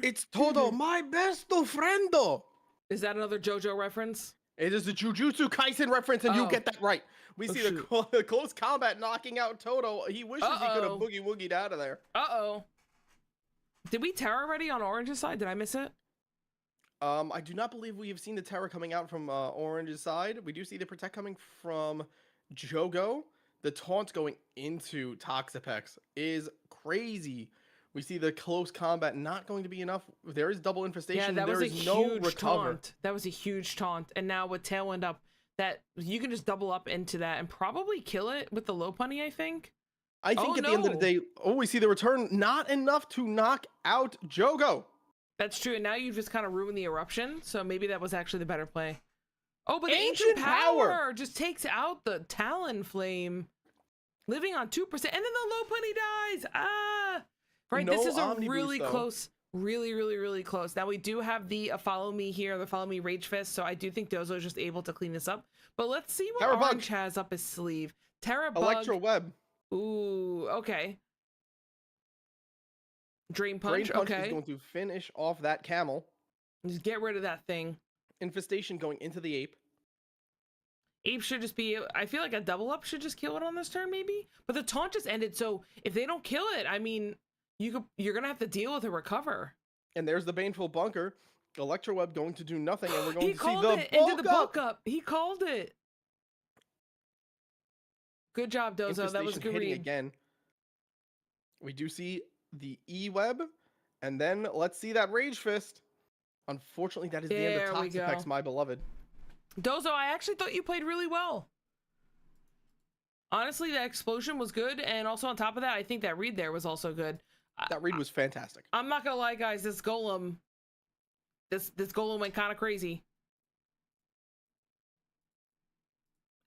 Speaker 2: It's Todo, my besto friendo.
Speaker 1: Is that another JoJo reference?
Speaker 2: It is a Jujutsu Kaisen reference, and you get that right. We see the close combat knocking out Toto. He wishes he could have boogie-woogied out of there.
Speaker 1: Uh-oh. Did we Terra already on Orange's side? Did I miss it?
Speaker 2: I do not believe we have seen the Terra coming out from Orange's side. We do see the Protect coming from Jogo. The taunt going into Toxapex is crazy. We see the close combat not going to be enough. There is double infestation.
Speaker 1: Yeah, that was a huge
Speaker 2: taunt.
Speaker 1: That was a huge taunt. And now with Tailwind up, that you can just double up into that and probably kill it with the low punny, I think.
Speaker 2: I think at the end of the day, we see the return. Not enough to knock out Jogo.
Speaker 1: That's true. And now you've just kind of ruined the eruption. So maybe that was actually the better play. Oh, but the ancient power just takes out the Talon Flame. Living on 2%, and then the low punny dies. Ah, right.
Speaker 2: No
Speaker 1: This is a
Speaker 2: Omni
Speaker 1: really
Speaker 2: boost, though.
Speaker 1: close, really close. Now we do have the follow me here, the follow me Rage Fist. So I do think Dozo is just able to clean this up. But let's see what
Speaker 2: Terra
Speaker 1: Orange
Speaker 2: Bug.
Speaker 1: has up his sleeve. Terra Bug.
Speaker 2: Electro Web.
Speaker 1: Ooh, okay. Drain Punch.
Speaker 2: Drain Punch
Speaker 1: Okay.
Speaker 2: is going to finish off that camel.
Speaker 1: Just get rid of that thing.
Speaker 2: Infestation going into the ape.
Speaker 1: Ape should just be, I feel like a double up should just kill it on this turn, maybe. But the taunt just ended, so if they don't kill it, I mean, you're gonna have to deal with a recover.
Speaker 2: And there's the Baneful Bunker. Electro Web going to do nothing, and we're going
Speaker 1: He
Speaker 2: to see
Speaker 1: called
Speaker 2: the
Speaker 1: it into the
Speaker 2: bulk
Speaker 1: bulk up. He called it. Good job, Dozo. That was a good
Speaker 2: hitting
Speaker 1: read.
Speaker 2: again. We do see the E-Web, and then let's see that Rage Fist. Unfortunately, that is the end of Toxapex, my beloved.
Speaker 1: Dozo, I actually thought you played really well. Honestly, that explosion was good, and also on top of that, I think that read there was also good.
Speaker 2: That read was fantastic.
Speaker 1: I'm not gonna lie, guys. This golem went kind of crazy.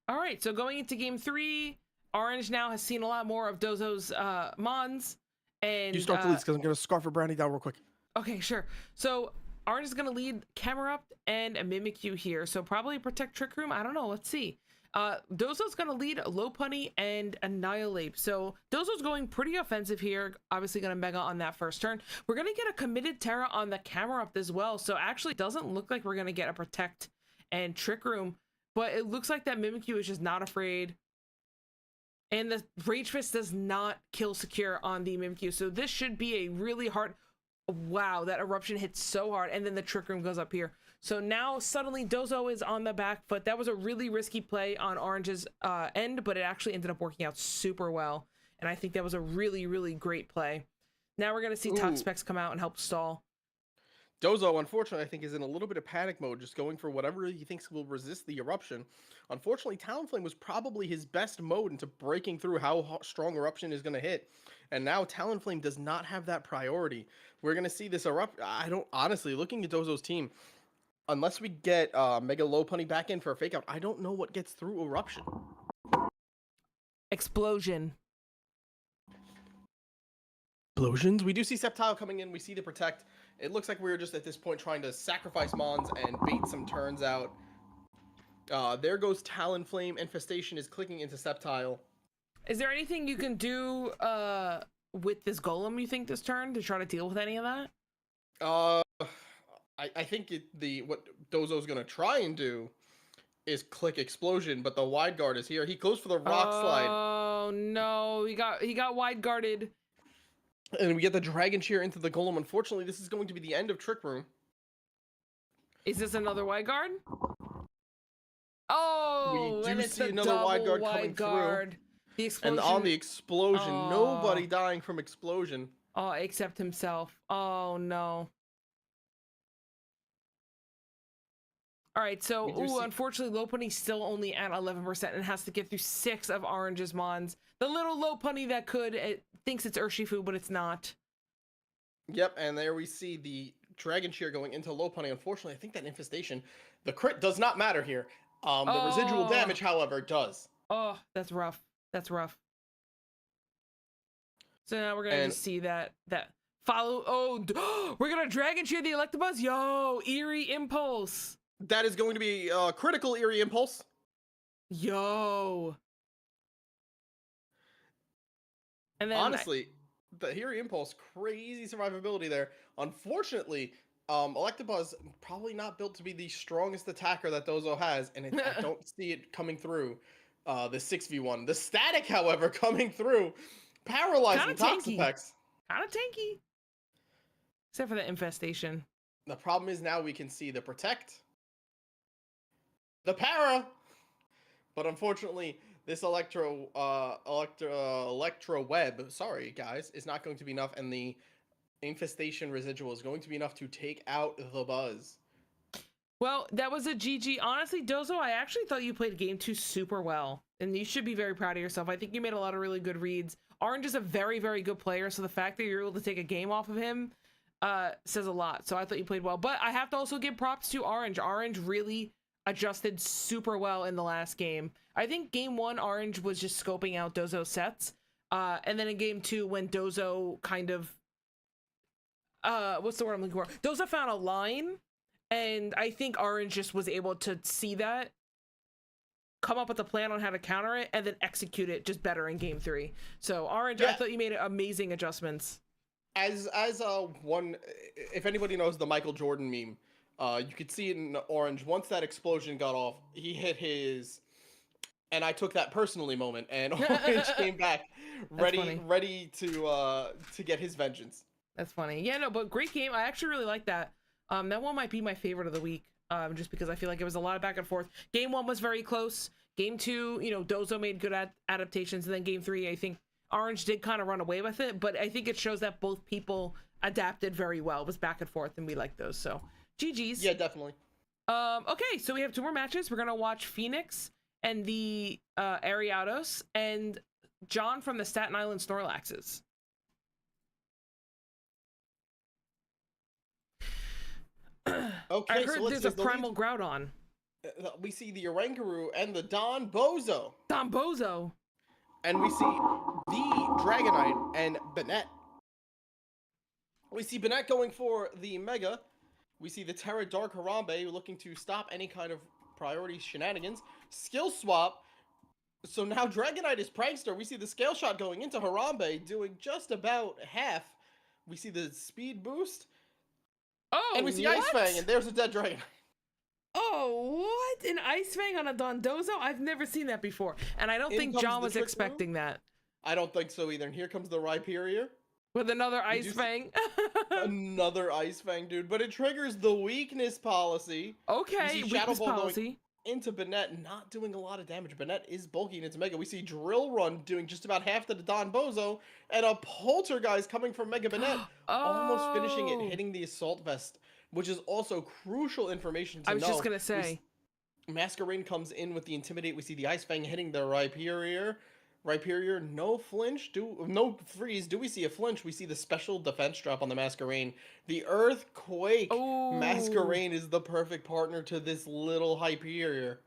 Speaker 1: All right, so going into game 3, Orange now has seen a lot more of Dozo's mons, and
Speaker 2: You start the leads because I'm gonna scarf a brownie down real quick.
Speaker 1: Okay, sure. So Orange is going to lead Camerupt and a Mimikyu here. So probably Protect Trick Room. I don't know. Let's see. Dozo's going to lead Lopunny and Annihilate. So Dozo's going pretty offensive here. Obviously going to Mega on that first turn. We're going to get a committed Terra on the Camerupt as well. So actually it doesn't look like we're going to get a Protect and Trick Room. But it looks like that Mimikyu is just not afraid. And the Rage Fist does not kill secure on the Mimikyu. So this should be a really hard... Wow, that eruption hits so hard, and then the Trick Room goes up here. So now suddenly Dozo is on the back foot. That was a really risky play on Orange's end, but it actually ended up working out super well. And I think that was a really great play. Now we're going to see Toxapex come out and help stall.
Speaker 2: Dozo, unfortunately, I think is in a little bit of panic mode, just going for whatever he thinks will resist the eruption. Unfortunately, Talonflame was probably his best mode into breaking through how strong eruption is going to hit. And now Talonflame does not have that priority. We're going to see this erupt. I don't, honestly, looking at Dozo's team, unless we get Mega Lopunny back in for a fake out, I don't know what gets through eruption.
Speaker 1: Explosion.
Speaker 2: Explosions. We do see Sceptile coming in. We see the Protect. It looks like we're just at this point trying to sacrifice Mons and bait some turns out. There goes Talonflame. Infestation is clicking into Sceptile.
Speaker 1: Is there anything you can do with this Golem, you think, this turn to try to deal with any of that?
Speaker 2: I think what Dozo's going to try and do is click Explosion, but the Wide Guard is here. He goes for the Rock Slide.
Speaker 1: Oh, no. He got Wide Guarded.
Speaker 2: And we get the Dragon Cheer into the Golem. Unfortunately, this is going to be the end of Trick Room.
Speaker 1: Is this another Wide Guard? Oh,
Speaker 2: we
Speaker 1: and
Speaker 2: do
Speaker 1: it's
Speaker 2: see
Speaker 1: the
Speaker 2: another Wide Guard
Speaker 1: Wide
Speaker 2: coming
Speaker 1: Guard.
Speaker 2: through.
Speaker 1: The explosion.
Speaker 2: And on the Explosion,
Speaker 1: Oh.
Speaker 2: nobody dying from Explosion.
Speaker 1: Oh, except himself. Oh, no. All right, so, unfortunately, Lopunny's still only at 11% and has to get through 6 of Orange's Mons. The little Lopunny that could, it thinks it's Urshifu, but it's not.
Speaker 2: Yep, and there we see the Dragon Cheer going into Lopunny. Unfortunately, I think that Infestation, the crit does not matter here. The residual damage, however, does.
Speaker 1: Oh, that's rough. That's rough. So now we're going to see that follow. Oh, we're going to Dragon Cheer the Electabuzz. Yo, Eerie Impulse.
Speaker 2: That is going to be critical Eerie Impulse.
Speaker 1: Yo. And then
Speaker 2: honestly, the Eerie Impulse, crazy survivability there. Unfortunately, Electabuzz probably not built to be the strongest attacker that Dozo has, and I don't see it coming through the 6v1. The static, however, coming through, paralyzing Toxapex.
Speaker 1: Kind of tanky. Except for the Infestation.
Speaker 2: The problem is now we can see the Protect, the Para, but unfortunately, this Electro Web, sorry guys, is not going to be enough, and the Infestation residual is going to be enough to take out the Buzz.
Speaker 1: Well, that was a GG. Honestly, Dozo, I actually thought you played game 2 super well, and you should be very proud of yourself. I think you made a lot of really good reads. Orange is a very, very good player, so the fact that you're able to take a game off of him says a lot. So I thought you played well, but I have to also give props to Orange. Orange really adjusted super well in the last game. I think game 1, Orange was just scoping out Dozo's sets. And then in game 2, when Dozo kind of, what's the word I'm looking for? Dozo found a line, and I think Orange just was able to see that, come up with a plan on how to counter it, and then execute it just better in game 3. So Orange, I thought you made amazing adjustments.
Speaker 2: As one, if anybody knows the Michael Jordan meme, you could see it in Orange. Once that explosion got off, he hit his, and I took that personally moment, and Orange came back ready to get his vengeance.
Speaker 1: That's funny. Yeah, no, but great game. I actually really like that. That one might be my favorite of the week. Just because I feel like it was a lot of back and forth. Game 1 was very close. Game 2, you know, Dozo made good adaptations, and then game 3, I think Orange did kind of run away with it, but I think it shows that both people adapted very well. It was back and forth, and we like those. So GG's.
Speaker 2: Yeah, definitely.
Speaker 1: Okay, so we have 2 more matches. We're gonna watch Phoenix and the Ariados and John from the Staten Island Snorlaxes.
Speaker 2: Okay,
Speaker 1: I heard there's a Primal Groudon.
Speaker 2: We see the Oranguru and the Don Bozo.
Speaker 1: Don Bozo.
Speaker 2: And we see the Dragonite and Bennett. We see Bennett going for the Mega. We see the Terra Dark Harambe looking to stop any kind of priority shenanigans. Skill swap. So now Dragonite is Prankster. We see the Scale Shot going into Harambe, doing just about half. We see the speed boost.
Speaker 1: Oh,
Speaker 2: and we see
Speaker 1: what?
Speaker 2: Ice Fang, and there's a dead Dragonite.
Speaker 1: Oh, what? An Ice Fang on a Dondozo? I've never seen that before. And I don't think John was expecting that.
Speaker 2: I don't think so either. And here comes the Rhyperior.
Speaker 1: With another Ice Fang.
Speaker 2: Another Ice Fang, dude. But it triggers the weakness policy.
Speaker 1: Okay, weakness policy.
Speaker 2: Into Bennett, not doing a lot of damage. Bennett is bulky in its Mega. We see Drill Run doing just about half the Don Bozo. And a Poltergeist coming from Mega Bennett. Almost finishing it, hitting the Assault Vest. Which is also crucial information to know.
Speaker 1: I was just going to say.
Speaker 2: Masquerain comes in with the Intimidate. We see the Ice Fang hitting the Rhyperior. Rhyperior, no flinch. No freeze. Do we see a flinch? We see the special defense drop on the Masquerain. The Earthquake.
Speaker 1: Ooh.
Speaker 2: Masquerain is the perfect partner to this little Hyperior.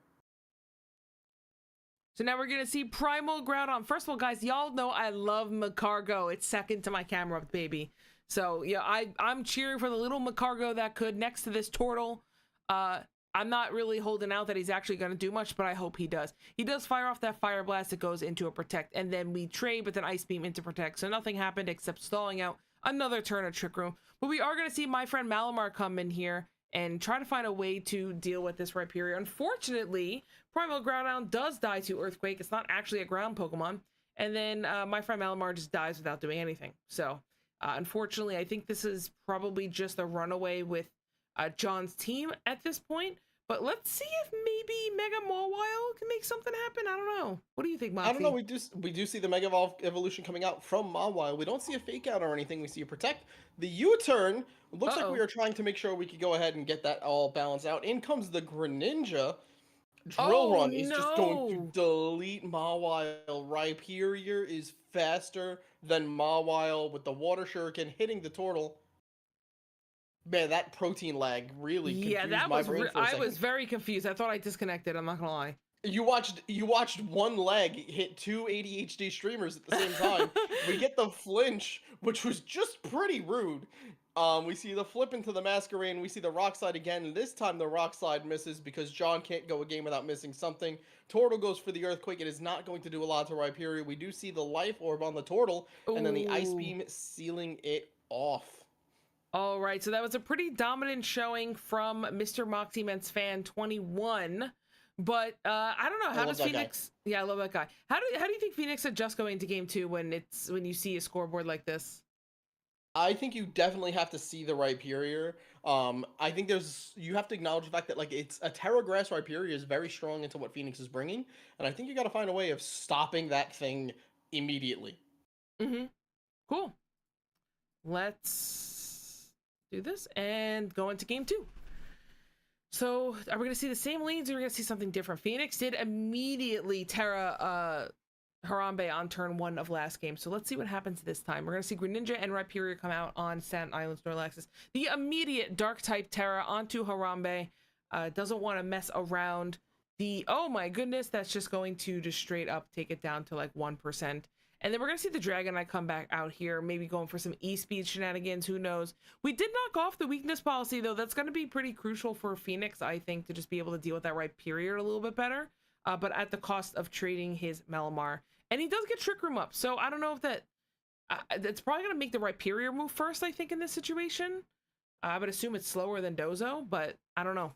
Speaker 1: So now we're going to see Primal Groudon. First of all, guys, y'all know I love Macargo. It's second to my camera, baby. So, yeah, I'm cheering for the little Macargo that could next to this Turtle. I'm not really holding out that he's actually going to do much, but I hope he does. He does fire off that Fire Blast that goes into a Protect, and then we trade with an Ice Beam into Protect. So nothing happened except stalling out another turn of Trick Room. But we are going to see my friend Malamar come in here and try to find a way to deal with this Rhyperior. Unfortunately, Primal Groudon does die to Earthquake. It's not actually a ground Pokemon. And then my friend Malamar just dies without doing anything. So... unfortunately, I think this is probably just a runaway with John's team at this point. But let's see if maybe Mega Mawile can make something happen. I don't know. What do you think, Monty?
Speaker 2: I don't know. We do see the Mega Evolution coming out from Mawile. We don't see a Fake Out or anything. We see a Protect. The U-turn. Looks like we are trying to make sure we could go ahead and get that all balanced out. In comes the Greninja. Drill Run is just going to delete Mawile. Rhyperior is faster than Mawile with the Water Shuriken hitting the Turtle. Man, that protein lag really confused my brain for a second.
Speaker 1: I was very confused. I thought I disconnected. I'm not gonna lie.
Speaker 2: You watched one leg hit 2 ADHD streamers at the same time. We get the flinch, which was just pretty rude. We see the flip into the Masquerain. We see the Rock Slide again. And this time the Rock Slide misses because John can't go a game without missing something. Turtle goes for the Earthquake. It is not going to do a lot to Rhyperior. We do see the Life Orb on the Turtle. And then the Ice Beam sealing it off.
Speaker 1: All right, so that was a pretty dominant showing from Mr. Moxieman's fan 21. But I don't know, how does Phoenix... Yeah, I love that guy. How do you think Phoenix adjusts going into game 2 when you see a scoreboard like this?
Speaker 2: I think you definitely have to see the Rhyperior. I think you have to acknowledge the fact that it's a Terra Grass Rhyperior is very strong into what Phoenix is bringing, and I think you got to find a way of stopping that thing immediately.
Speaker 1: Cool. Let's do this and go into game 2. So are we going to see the same lanes, or are we going to see something different? Phoenix did immediately Terra Harambe on turn 1 of last game. So let's see what happens this time. We're going to see Greninja and Rhyperior come out on Staten Island Snorlaxes. The immediate Dark type Terra onto Harambe. Doesn't want to mess around the, oh my goodness, that's just going to just straight up take it down to like 1%. And then we're going to see the Dragon Knight come back out here, maybe going for some E-speed shenanigans, who knows. We did knock off the weakness policy, though. That's going to be pretty crucial for Phoenix, I think, to just be able to deal with that right period a little bit better, but at the cost of trading his Malamar. And he does get Trick Room up, so I don't know if that's probably going to make the Rhyperior move first, I think, in this situation. I would assume it's slower than Dozo, but I don't know.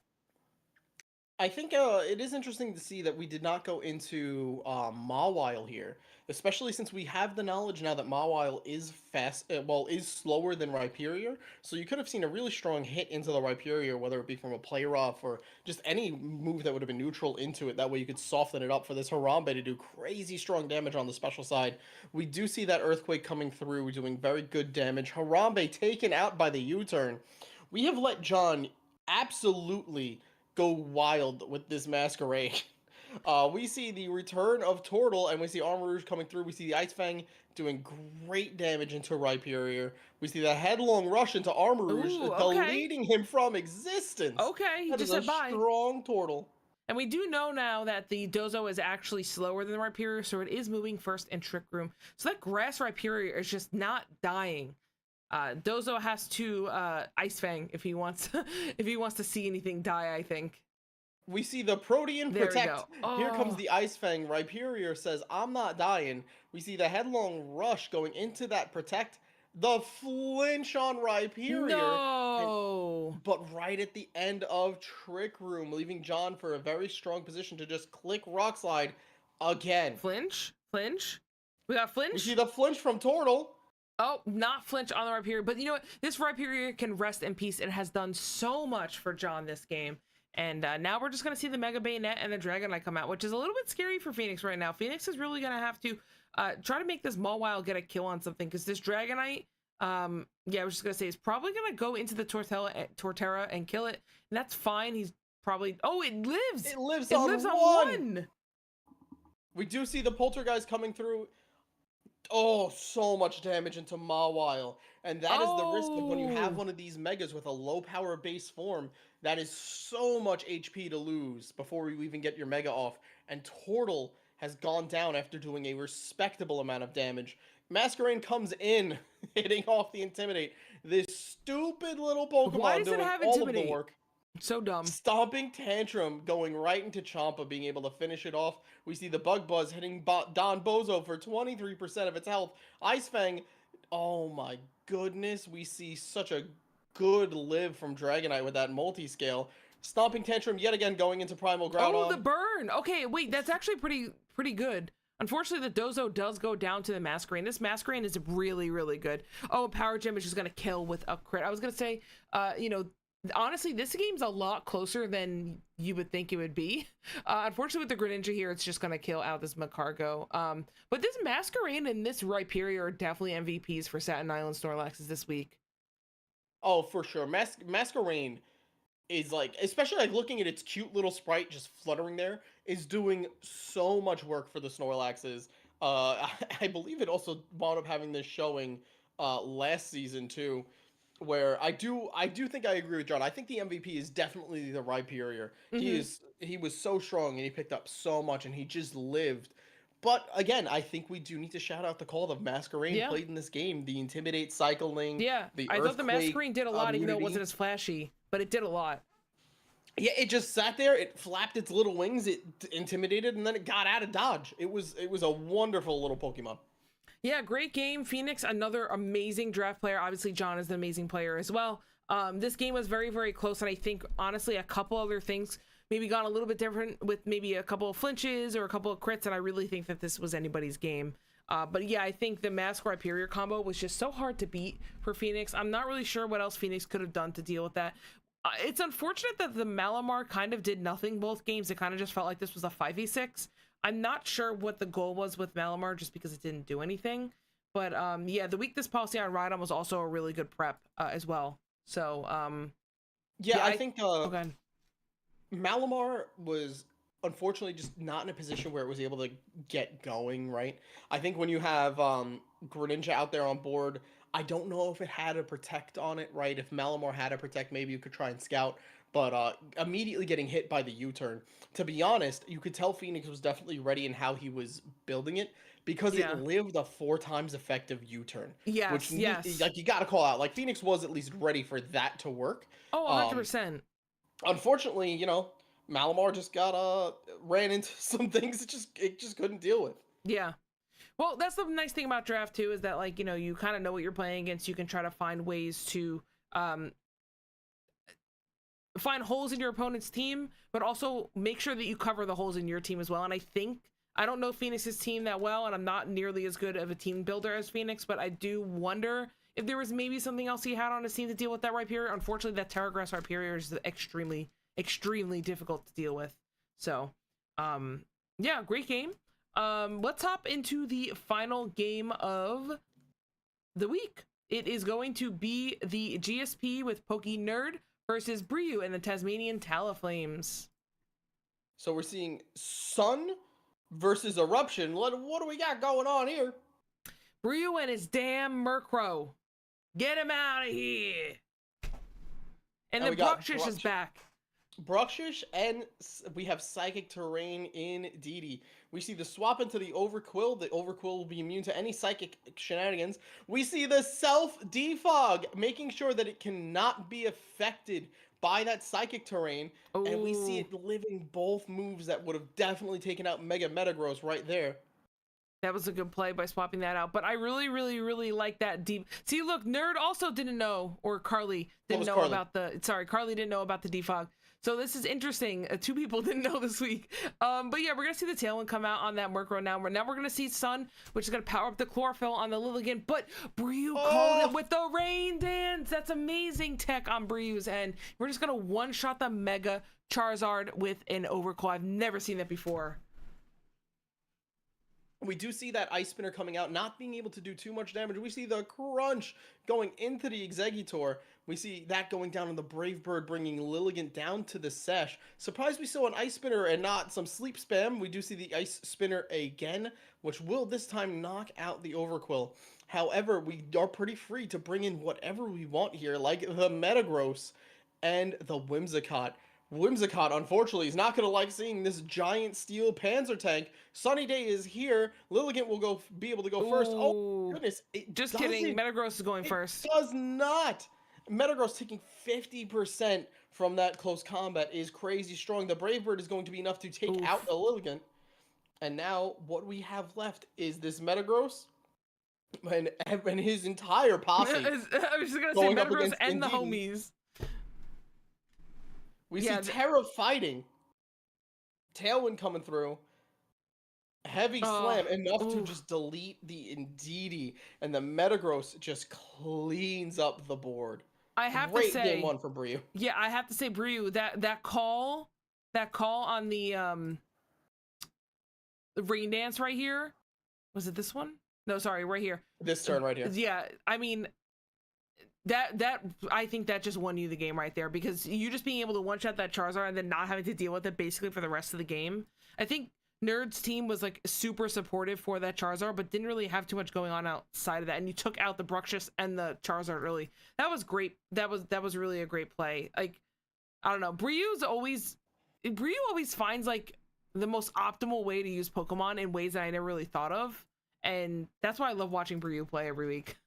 Speaker 2: I think it is interesting to see that we did not go into Mawile here, especially since we have the knowledge now that Mawile is is slower than Rhyperior. So you could have seen a really strong hit into the Rhyperior, whether it be from a play rough or just any move that would have been neutral into it. That way you could soften it up for this Harambe to do crazy strong damage on the special side. We do see that Earthquake coming through, doing very good damage. Harambe taken out by the U-turn. We have let John absolutely go wild with this Masquerade. We see the return of Tortle, and we see Armor Rouge coming through. We see the Ice Fang doing great damage into Rhyperior. We see the headlong rush into Armor Rouge,
Speaker 1: Ooh, okay.
Speaker 2: deleting him from existence.
Speaker 1: Okay, he
Speaker 2: That
Speaker 1: just
Speaker 2: is a
Speaker 1: said bye.
Speaker 2: strong Tortle.
Speaker 1: And we do know now that the Dozo is actually slower than the Rhyperior, so it is moving first in Trick Room. So that Grass Rhyperior is just not dying. Dozo has to Ice Fang if he wants if he wants to see anything die, I think.
Speaker 2: We see the Protean
Speaker 1: There we
Speaker 2: Protect.
Speaker 1: go. Oh.
Speaker 2: Here comes the Ice Fang. Rhyperior says, I'm not dying. We see the headlong rush going into that Protect. The flinch on Rhyperior.
Speaker 1: No.
Speaker 2: But right at the end of Trick Room, leaving John for a very strong position to just click Rock Slide again.
Speaker 1: Flinch? Flinch? We got flinch?
Speaker 2: We see the flinch from Tortle.
Speaker 1: Oh, not flinch on the Rhyperior. But you know what? This Rhyperior can rest in peace. It has done so much for John this game. And now we're just going to see the Mega Bayonet and the Dragon Knight come out, which is a little bit scary for Phoenix right now. Phoenix is really going to have to try to make this Mawile get a kill on something, because this Dragon Knight, yeah, I was just going to say, is probably going to go into the Torterra and kill it. And that's fine. He's probably... Oh, it lives!
Speaker 2: It lives
Speaker 1: on one!
Speaker 2: We do see the Poltergeist coming through. Oh, so much damage into Mawile. And that is the risk of when you have one of these Megas with a low power base form. That is so much HP to lose before you even get your Mega off. And Tortle has gone down after doing a respectable amount of damage. Masquerade comes in, hitting off the Intimidate. This stupid little Pokemon doing all of the work.
Speaker 1: So dumb.
Speaker 2: Stomping Tantrum going right into Champa, being able to finish it off. We see the Bug Buzz hitting Don Bozo for 23% of its health. Ice Fang, oh my goodness. We see such a good live from Dragonite with that multi-scale. Stomping Tantrum yet again going into Primal Groudon.
Speaker 1: Oh, the burn. Okay, wait, that's actually pretty good. Unfortunately, the Dozo does go down to the Masquerade. This Masquerade is really, really good. Oh, Power Gem is just going to kill with a crit. I was going to say, you know, honestly, this game's a lot closer than you would think it would be. Unfortunately, with the Greninja here, it's just going to kill out this Macargo. But this Masquerade and this Rhyperior are definitely MVPs for Satin Island Snorlaxes this week.
Speaker 2: Oh, for sure. Masquerade is like, especially like looking at its cute little sprite just fluttering there, is doing so much work for the Snorlaxes. I believe it also wound up having this showing last season too, where I do think I agree with John. I think the MVP is definitely the Rhyperior. He was so strong and he picked up so much and he just lived. But again, I think we do need to shout out the call of Masquerade played in this game. The Intimidate cycling.
Speaker 1: Yeah, I thought the Masquerade did a lot, even though it wasn't as flashy, but it did a lot.
Speaker 2: Yeah, it just sat there, it flapped its little wings, it intimidated, and then it got out of dodge. It was a wonderful little Pokemon.
Speaker 1: Yeah, great game. Phoenix, another amazing draft player. Obviously, John is an amazing player as well. This game was very, very close, and I think, honestly, a couple other things maybe gone a little bit different with maybe a couple of flinches or a couple of crits, and I really think that this was anybody's game. But yeah, I think the Mask-Rhyperior combo was just so hard to beat for Phoenix. I'm not really sure what else Phoenix could have done to deal with that. It's unfortunate that the Malamar kind of did nothing both games. It kind of just felt like this was a 5v6. I'm not sure what the goal was with Malamar just because it didn't do anything. But yeah, the weakness policy on Rhydon was also a really good prep as well. So
Speaker 2: yeah, I think Malamar was unfortunately just not in a position where it was able to get going, right? I think when you have Greninja out there on board, I don't know if it had a Protect on it, right? If Malamar had a Protect, maybe you could try and scout. but immediately getting hit by the U-turn. To be honest, you could tell Phoenix was definitely ready in how he was building it because it
Speaker 1: Yeah.
Speaker 2: lived a 4 times effective U-turn, which
Speaker 1: Yes, yes.
Speaker 2: like you got to call out. Like Phoenix was at least ready for that to work.
Speaker 1: Oh,
Speaker 2: Um,
Speaker 1: 100%.
Speaker 2: Unfortunately, Malamar just got ran into some things it just couldn't deal with.
Speaker 1: Yeah. Well, that's the nice thing about draft too, is that like, you kind of know what you're playing against. You can try to find ways to find holes in your opponent's team, but also make sure that you cover the holes in your team as well. And I don't know Phoenix's team that well, and I'm not nearly as good of a team builder as Phoenix, but I do wonder if there was maybe something else he had on his team to deal with that Rhyperior. Unfortunately, that Terragrass Rhyperior is extremely, extremely difficult to deal with. So, yeah, great game. Let's hop into the final game of the week. It is going to be the GSP with Pokey Nerd versus Bryu and the Tasmanian Talaflames.
Speaker 2: So we're seeing Sun versus Eruption. What do we got going on here?
Speaker 1: Bryu and his damn Murkrow. Get him out of here. And then Bruxish is back.
Speaker 2: Bruxish, and we have Psychic Terrain in DD. We see the swap into the Overquill. The Overquill will be immune to any Psychic shenanigans. We see the Self-Defog, making sure that it cannot be affected by that Psychic Terrain. Ooh. And we see it living both moves that would have definitely taken out Mega Metagross right there.
Speaker 1: That was a good play by swapping that out. But I really, really, really like that deep. See, look, Nerd also didn't know, or Carly didn't know about the... Sorry, Carly didn't know about the defog. So this is interesting. 2 people didn't know this week. But yeah, we're going to see the Tailwind come out on that Murkrow now. Now we're going to see Sun, which is going to power up the Chlorophyll on the Lilligant. But Bryu called it with the Rain Dance. That's amazing tech on Bryu's end. We're just going to one-shot the Mega Charizard with an Overclaw. I've never seen that before.
Speaker 2: We do see that Ice Spinner coming out, not being able to do too much damage. We see the Crunch going into the Exeggutor. We see that going down on the Brave Bird, bringing Lilligant down to the Sesh. Surprised we saw an Ice Spinner and not some Sleep Spam. We do see the Ice Spinner again, which will this time knock out the Overquill. However, we are pretty free to bring in whatever we want here, like the Metagross and the Whimsicott. Whimsicott, unfortunately, is not going to like seeing this giant steel Panzer tank. Sunny Day is here. Lilligant will be able to go first. Oh, goodness.
Speaker 1: Just kidding. Metagross is going first.
Speaker 2: It does not. Metagross taking 50% from that close combat is crazy strong. The Brave Bird is going to be enough to take out the Lilligant. And now what we have left is this Metagross and his entire posse.
Speaker 1: I was just going to say Metagross and the homies.
Speaker 2: We see Terra fighting. Tailwind coming through. Heavy Slam, enough to just delete the Indeedee. And the Metagross just cleans up the board.
Speaker 1: I have
Speaker 2: to say,
Speaker 1: Great
Speaker 2: game 1 for Bryu.
Speaker 1: Yeah, I have to say, Bryu, that call on the Rain Dance right here. Was it this one? No, sorry, right here.
Speaker 2: This turn right here.
Speaker 1: Yeah, I mean... That I think that just won you the game right there, because you just being able to one-shot that Charizard and then not having to deal with it basically for the rest of the game. I think Nerd's team was like super supportive for that Charizard, but didn't really have too much going on outside of that. And you took out the Bruxish and the Charizard early. That was great. That was really a great play. Like, I don't know. Bryu always finds like the most optimal way to use Pokemon in ways that I never really thought of. And that's why I love watching Bryu play every week.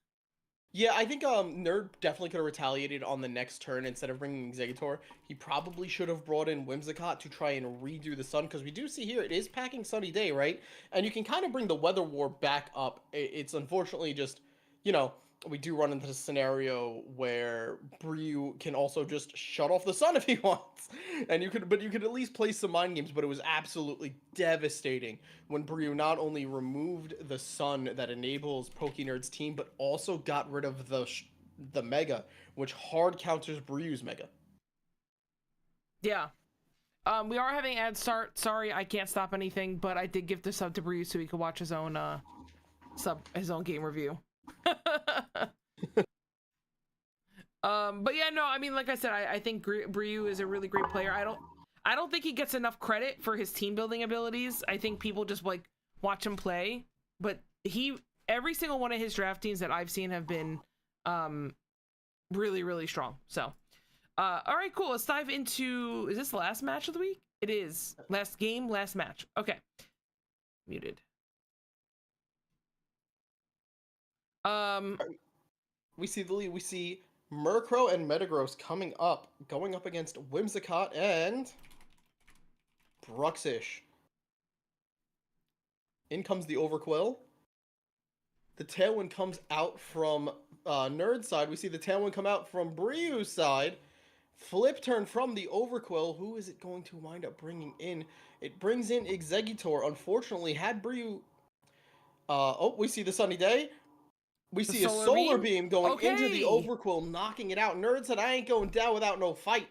Speaker 2: Yeah, I think Nerd definitely could have retaliated on the next turn instead of bringing Exeggutor. He probably should have brought in Whimsicott to try and redo the Sun, because we do see here it is packing Sunny Day, right? And you can kind of bring the Weather War back up. It's unfortunately just, we do run into the scenario where Bryu can also just shut off the Sun if he wants. And you could at least play some mind games, but it was absolutely devastating when Bryu not only removed the Sun that enables PokeNerd's team, but also got rid of the Mega, which hard counters Bryu's Mega.
Speaker 1: Yeah. We are having ads start. Sorry, I can't stop anything, but I did give the sub to Bryu so he could watch his own game review. But yeah, no, I mean, like I said, I think Bryu is a really great player. I don't think he gets enough credit for his team building abilities. I think people just like watch him play, but every single one of his draft teams that I've seen have been really, really strong. So All right, cool. Let's dive into. Is this the last match of the week? It is. Last game, last match. Okay. Muted.
Speaker 2: We see the lead. We see Murkrow and Metagross coming up, going up against Whimsicott and Bruxish. In comes the Overquill. The Tailwind comes out from Nerd's side. We see the Tailwind come out from Briu's side. Flip turn from the Overquill. Who is it going to wind up bringing in? It brings in Exeggutor. Unfortunately, had Briu... oh, we see the Sunny Day. We see a Solar Beam going into the Overquill, knocking it out. Nerd said, I ain't going down without no fight.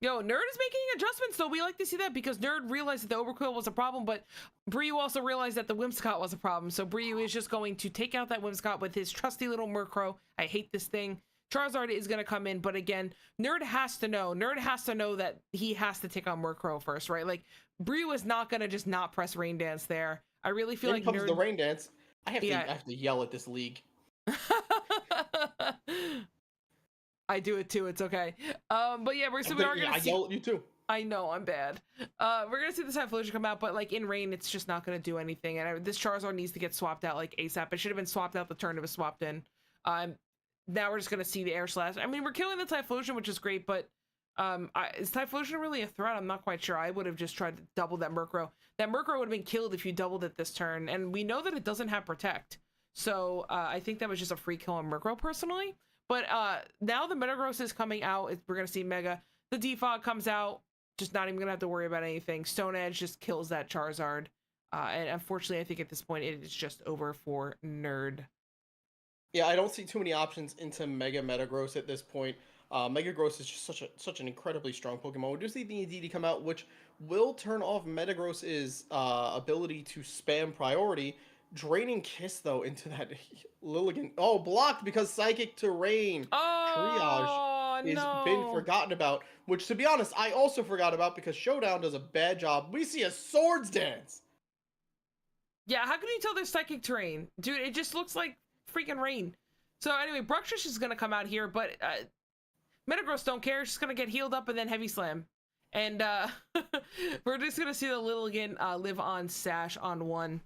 Speaker 1: Yo, Nerd is making adjustments, though. We like to see that because Nerd realized that the Overquill was a problem, but Briu also realized that the Whimsicott was a problem. So Briu is just going to take out that Whimsicott with his trusty little Murkrow. I hate this thing. Charizard is going to come in, but again, Nerd has to know that he has to take on Murkrow first, right? Like, Briu is not going to just not press Rain Dance there. I really feel like
Speaker 2: Nerd... comes the Rain Dance. I have to yell at this league.
Speaker 1: I do it too. It's okay. But yeah, we are gonna see.
Speaker 2: I yell at you too.
Speaker 1: I know I'm bad. We're gonna see the Typhlosion come out, but like in rain, it's just not gonna do anything. And this Charizard needs to get swapped out like ASAP. It should have been swapped out the turn it was swapped in. Now we're just gonna see the Air Slash. I mean, we're killing the Typhlosion, which is great, but is Typhlosion really a threat? I'm not quite sure. I would have just tried to double that Murkrow. That Murkrow would have been killed if you doubled it this turn, and we know that it doesn't have Protect. So I think that was just a free kill on Murkrow personally. But now the Metagross is coming out. We're going to see Mega. The Defog comes out. Just not even going to have to worry about anything. Stone Edge just kills that Charizard. And unfortunately, I think at this point, it is just over for Nerd.
Speaker 2: Yeah, I don't see too many options into Mega Metagross at this point. Megagross is just such an incredibly strong Pokemon. We do see the Indeedee come out, which will turn off Metagross's ability to spam priority. Draining Kiss, though, into that Lilligant. Oh, blocked because Psychic Terrain. Triage has been forgotten about, which, to be honest, I also forgot about because Showdown does a bad job. We see a Swords Dance.
Speaker 1: Yeah, how can you tell there's Psychic Terrain? Dude, it just looks like freaking rain. So anyway, Bruxish is going to come out here, but Metagross don't care. It's just going to get healed up and then Heavy Slam. And we're just going to see the Lilligant live on Sash on 1.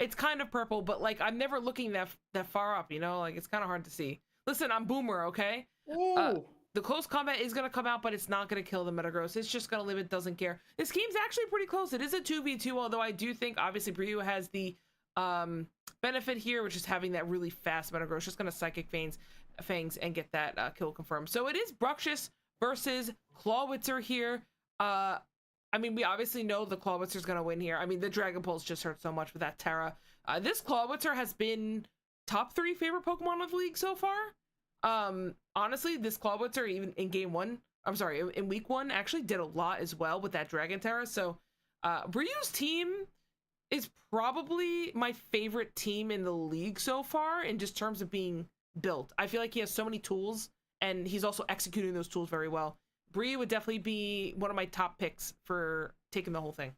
Speaker 1: It's kind of purple, but like I'm never looking that far up, you know? Like it's kind of hard to see. Listen, I'm Boomer, okay? The close combat is gonna come out, but it's not gonna kill the Metagross. It's just gonna live. It doesn't care. This game's actually pretty close. It is a 2v2, although I do think obviously Briu has the benefit here, which is having that really fast Metagross. Just gonna Psychic Fangs and get that kill confirmed. So it is Bruxish versus Clawitzer here. I mean, we obviously know the Clawitzer's going to win here. I mean, the Dragon Pulse just hurt so much with that Terra. This Clawitzer has been top 3 favorite Pokemon of the league so far. Honestly, this Clawitzer, even in in week 1, actually did a lot as well with that Dragon Terra. So, Briu's team is probably my favorite team in the league so far in just terms of being built. I feel like he has so many tools, and he's also executing those tools very well. Briu would definitely be one of my top picks for taking the whole thing.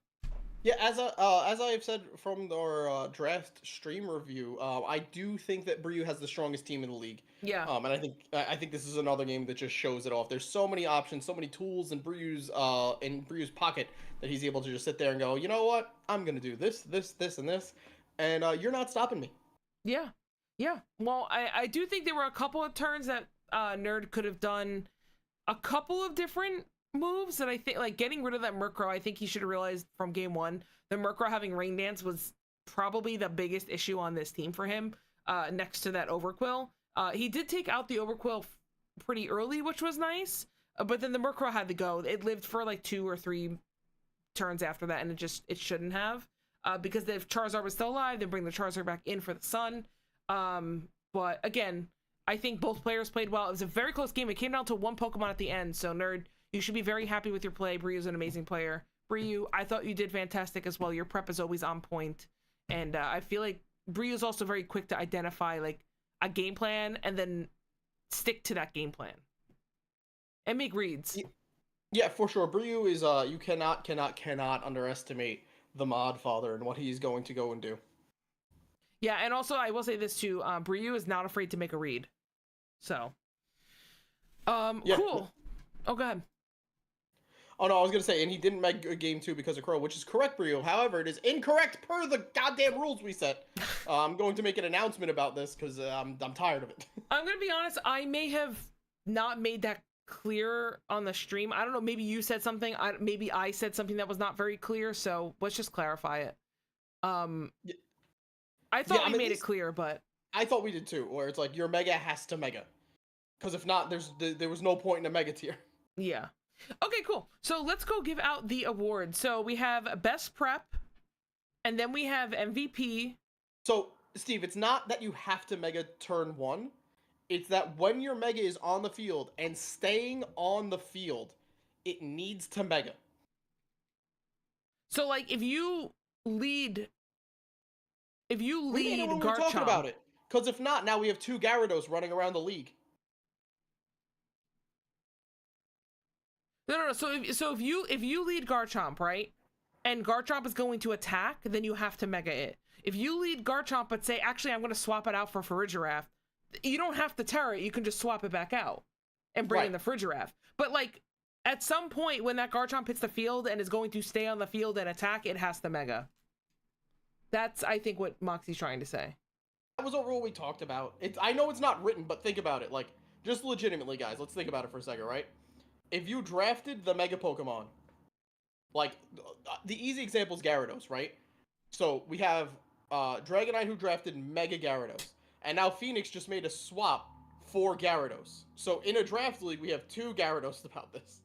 Speaker 2: Yeah, as I have said from our draft stream review, I do think that Briu has the strongest team in the league.
Speaker 1: Yeah.
Speaker 2: And I think this is another game that just shows it off. There's so many options, so many tools in Briu's pocket that he's able to just sit there and go, you know what? I'm gonna do this, this, this, and this, and you're not stopping me.
Speaker 1: Yeah. Yeah. Well, I do think there were a couple of turns that Nerd could have done a couple of different moves that I think, like getting rid of that Murkrow, I think he should have realized from game 1 the Murkrow having Rain Dance was probably the biggest issue on this team for him, next to that Overquill. He did take out the Overquill pretty early, which was nice, but then the Murkrow had to go. It lived for like 2 or 3 turns after that, and it shouldn't have, because if Charizard was still alive, then bring the Charizard back in for the Sun. But again, I think both players played well. It was a very close game. It came down to 1 Pokemon at the end. So, Nerd, you should be very happy with your play. Briu's an amazing player. Briu, I thought you did fantastic as well. Your prep is always on point. And I feel like Briu's also very quick to identify, like, a game plan and then stick to that game plan. And make reads.
Speaker 2: Yeah, for sure. Briu is, you cannot underestimate the Mod Father and what he's going to go and do.
Speaker 1: Yeah, and also I will say this too, Briu is not afraid to make a read. So,
Speaker 2: yeah.
Speaker 1: cool.
Speaker 2: Oh,
Speaker 1: go ahead.
Speaker 2: Oh no, I was gonna say, and he didn't make game 2 because of Crow, which is correct, Brio. However, it is incorrect per the goddamn rules we set. I'm going to make an announcement about this because I'm tired of it.
Speaker 1: I'm gonna be honest. I may have not made that clear on the stream. I don't know. Maybe you said something. Maybe I said something that was not very clear. So let's just clarify it.
Speaker 2: Yeah,
Speaker 1: I thought we made it clear, but
Speaker 2: I thought we did too. Where it's like your mega has to mega, because if not, there was no point in a mega tier.
Speaker 1: Yeah. Okay, cool. So let's go give out the award. So we have best prep, and then we have MVP.
Speaker 2: So Steve, it's not that you have to mega turn 1. It's that when your mega is on the field and staying on the field, it needs to mega.
Speaker 1: So like if you lead
Speaker 2: we made it when we were talking about it. Because if not, now we have 2 Gyarados running around the league.
Speaker 1: No. So if you lead Garchomp, right, and Garchomp is going to attack, then you have to mega it. If you lead Garchomp but say, actually, I'm going to swap it out for Farigiraf, you don't have to Terra it. You can just swap it back out and bring in the Farigiraf. But like at some point when that Garchomp hits the field and is going to stay on the field and attack, it has to mega. That's, I think, what Moxie's trying to say.
Speaker 2: That was a rule we talked about. I know it's not written, but think about it. Like, just legitimately, guys, let's think about it for a second, right? If you drafted the Mega Pokemon, like, the easy example is Gyarados, right? So, we have Dragonite who drafted Mega Gyarados. And now Phoenix just made a swap for Gyarados. So, in a draft league, we have 2 Gyarados about this.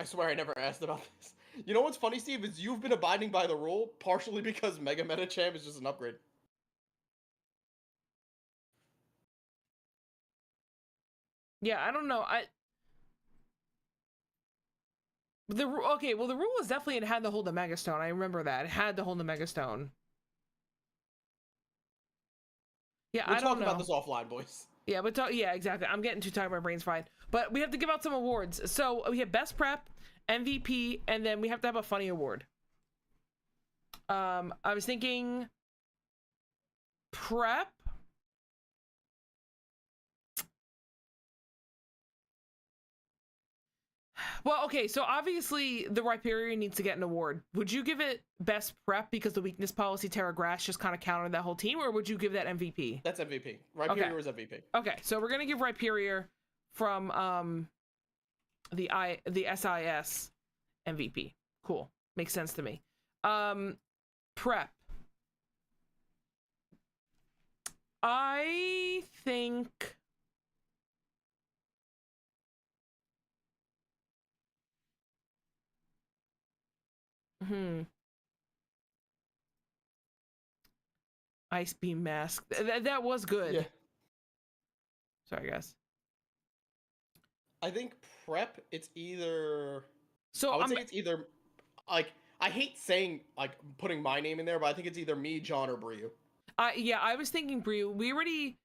Speaker 2: I swear I never asked about this. You know what's funny, Steve, is you've been abiding by the rule, partially because Mega Metacham is just an upgrade.
Speaker 1: Yeah, I don't know. The rule was definitely it had to hold the Mega Stone. I remember that. It had to hold the Mega Stone. Yeah,
Speaker 2: We'll
Speaker 1: I don't know.
Speaker 2: talk about this offline, boys.
Speaker 1: Yeah, but yeah, exactly. I'm getting too tired. My brain's fried. But we have to give out some awards. So we have best prep, MVP, and then we have to have a funny award. I was thinking prep. Well, okay, so obviously the Rhyperior needs to get an award. Would you give it best prep because the weakness policy Terra Grass just kind of countered that whole team, or would you give that MVP?
Speaker 2: That's MVP. Rhyperior is MVP.
Speaker 1: Okay, so we're gonna give Rhyperior from the SIS MVP. Cool. Makes sense to me. Prep. I think Ice Beam Mask. That was good.
Speaker 2: Yeah.
Speaker 1: Sorry, guys.
Speaker 2: I think prep, it's either...
Speaker 1: So
Speaker 2: I would say it's either... Like, I hate saying, like, putting my name in there, but I think it's either me, John, or Bryu.
Speaker 1: Yeah, I was thinking Bryu. We already...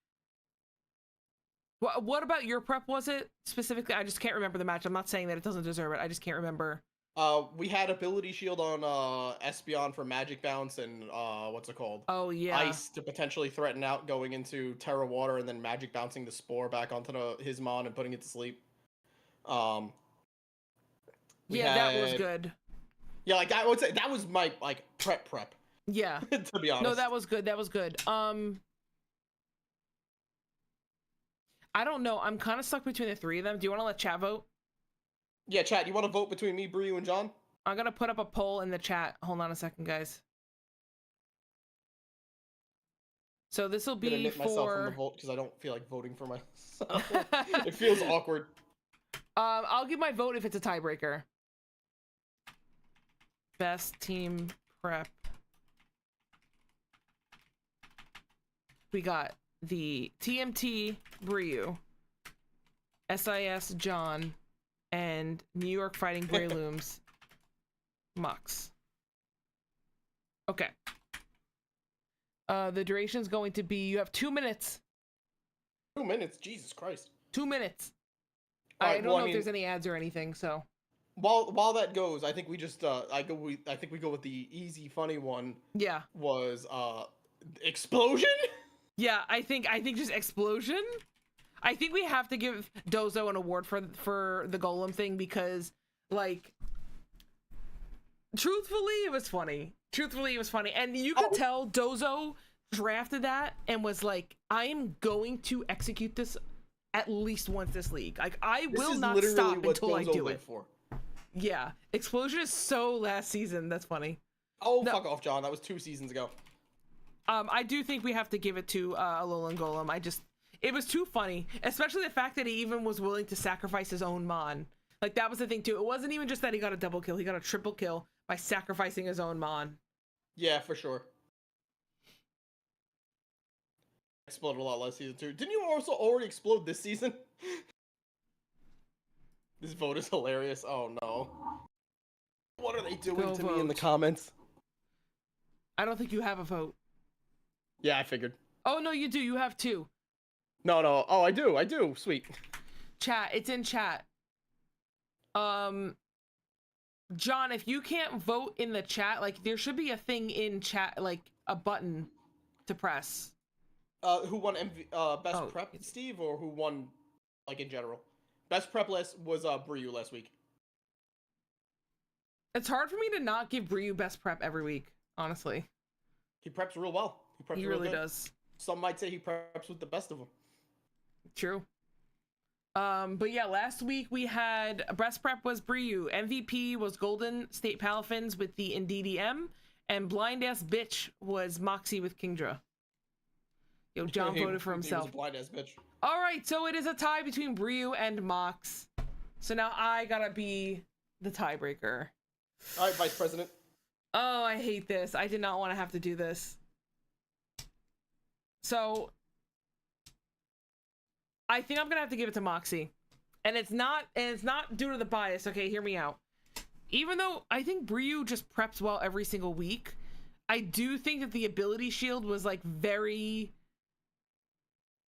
Speaker 1: What about your prep, was it? Specifically, I just can't remember the match. I'm not saying that it doesn't deserve it. I just can't remember.
Speaker 2: We had Ability Shield on Espeon for Magic Bounce and, what's it called?
Speaker 1: Oh, yeah.
Speaker 2: Ice to potentially threaten out going into Terra Water and then Magic Bouncing the Spore back onto his Mon and putting it to sleep.
Speaker 1: Yeah, that was good.
Speaker 2: Yeah, like, I would say that was my, like, prep.
Speaker 1: Yeah.
Speaker 2: To be honest.
Speaker 1: No, that was good. That was good. I don't know. I'm kind of stuck between the 3 of them. Do you want to let chat vote?
Speaker 2: Yeah, chat, you want to vote between me, Bryu, and John?
Speaker 1: I'm going to put up a poll in the chat. Hold on a second, guys. So this will be
Speaker 2: myself from the vote because I don't feel like voting for myself. It feels awkward.
Speaker 1: I'll give my vote if it's a tiebreaker. Best team prep. We got the TMT Bryu, SIS John, and New York Fighting Breloom's Mux. Okay. The duration is going to be, you have 2 minutes.
Speaker 2: 2 minutes? Jesus Christ.
Speaker 1: 2 minutes.
Speaker 2: Right,
Speaker 1: I don't know if there's any ads or anything, so.
Speaker 2: While that goes, I think we just I think we go with the easy funny one.
Speaker 1: Yeah.
Speaker 2: Was explosion?
Speaker 1: Yeah, I think just explosion. I think we have to give Dozo an award for the golem thing because, like, truthfully, it was funny. And you could tell Dozo drafted that and was like, I am going to execute this at least once this league. Like, I will not stop until I do it.
Speaker 2: For.
Speaker 1: Yeah. Explosion is so last season. That's funny.
Speaker 2: Oh, no. Fuck off, John. That was 2 seasons ago.
Speaker 1: I do think we have to give it to Alolan Golem. It was too funny, especially the fact that he even was willing to sacrifice his own Mon. Like, that was the thing too. It wasn't even just that he got a double kill, he got a triple kill by sacrificing his own Mon.
Speaker 2: Yeah, for sure. Exploded a lot last season too. Didn't you also already explode this season? This vote is hilarious. Oh no. What are they doing to me in the comments?
Speaker 1: I don't think you have a vote.
Speaker 2: Yeah, I figured.
Speaker 1: Oh no, you do. You have 2.
Speaker 2: No. Oh, I do. Sweet.
Speaker 1: Chat. It's in chat. John, if you can't vote in the chat, like, there should be a thing in chat, like a button to press.
Speaker 2: Who won best prep, Steve, or who won, like, in general? Best prep list was Bryu last week.
Speaker 1: It's hard for me to not give Bryu best prep every week, honestly.
Speaker 2: He preps real well.
Speaker 1: He really does.
Speaker 2: Some might say he preps with the best of them.
Speaker 1: True. But yeah, last week we had best prep was Bryu, MVP was Golden State Palafins with the NDDM, and blind ass bitch was Moxie with Kingdra. Yo, John voted for himself.
Speaker 2: He was a blind ass bitch.
Speaker 1: All right, so it is a tie between Bryu and Mox. So now I gotta be the tiebreaker.
Speaker 2: All right, Vice President.
Speaker 1: Oh, I hate this. I did not want to have to do this. So I think I'm gonna have to give it to Moxie, and it's not due to the bias. Okay, hear me out. Even though I think Bryu just preps well every single week, I do think that the ability shield was like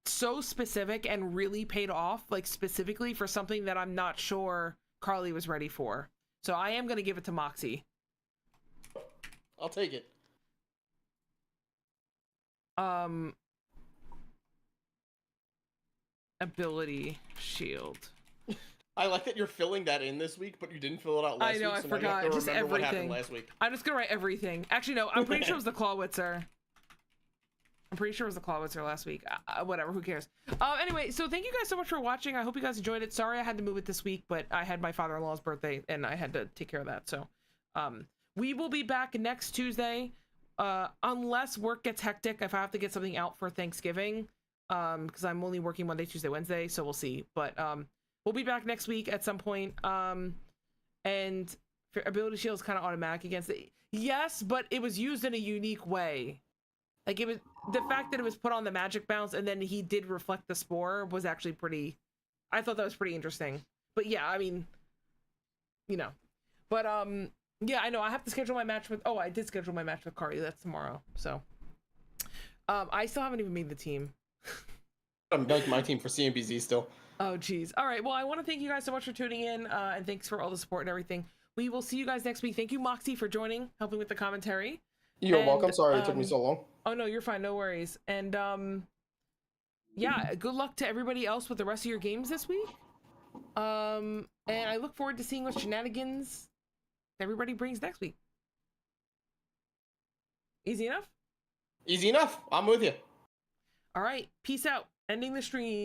Speaker 1: so specific and really paid off, like specifically for something that I'm not sure Carly was ready for. So I am gonna give it to Moxie.
Speaker 2: I'll take it.
Speaker 1: Ability shield.
Speaker 2: I like that you're filling that in this week, but you didn't fill it out last week.
Speaker 1: I know, I forgot.
Speaker 2: Now you have to
Speaker 1: just
Speaker 2: remember
Speaker 1: everything.
Speaker 2: What happened last week.
Speaker 1: I'm just gonna write everything. Actually, no, I'm pretty sure it was the Clawitzer. I'm pretty sure it was the Clawitzer last week. Whatever, who cares? Anyway, so thank you guys so much for watching. I hope you guys enjoyed it. Sorry I had to move it this week, but I had my father-in-law's birthday and I had to take care of that. So, we will be back next Tuesday, unless work gets hectic. If I have to get something out for Thanksgiving, because I'm only working Monday, Tuesday, Wednesday, so we'll see. But we'll be back next week at some point. And ability shield is kind of automatic against it. Yes, but it was used in a unique way. Like, it was the fact that it was put on the magic bounce and then he did reflect the spore was actually pretty. I thought that was pretty interesting. But yeah, I mean, you know. But yeah, I know I have to schedule my match with. Oh, I did schedule my match with Carly. That's tomorrow. So I still haven't even made the team.
Speaker 2: I'm making my team for CMBZ still.
Speaker 1: Oh, geez. All right. Well, I want to thank you guys so much for tuning in, and thanks for all the support and everything. We will see you guys next week. Thank you, Moxie, for joining, helping with the commentary.
Speaker 2: You're welcome. Sorry it took me so long.
Speaker 1: Oh, no, you're fine. No worries. And yeah, good luck to everybody else with the rest of your games this week. And I look forward to seeing what shenanigans everybody brings next week. Easy enough?
Speaker 2: Easy enough. I'm with you.
Speaker 1: All right. Peace out. Ending the stream.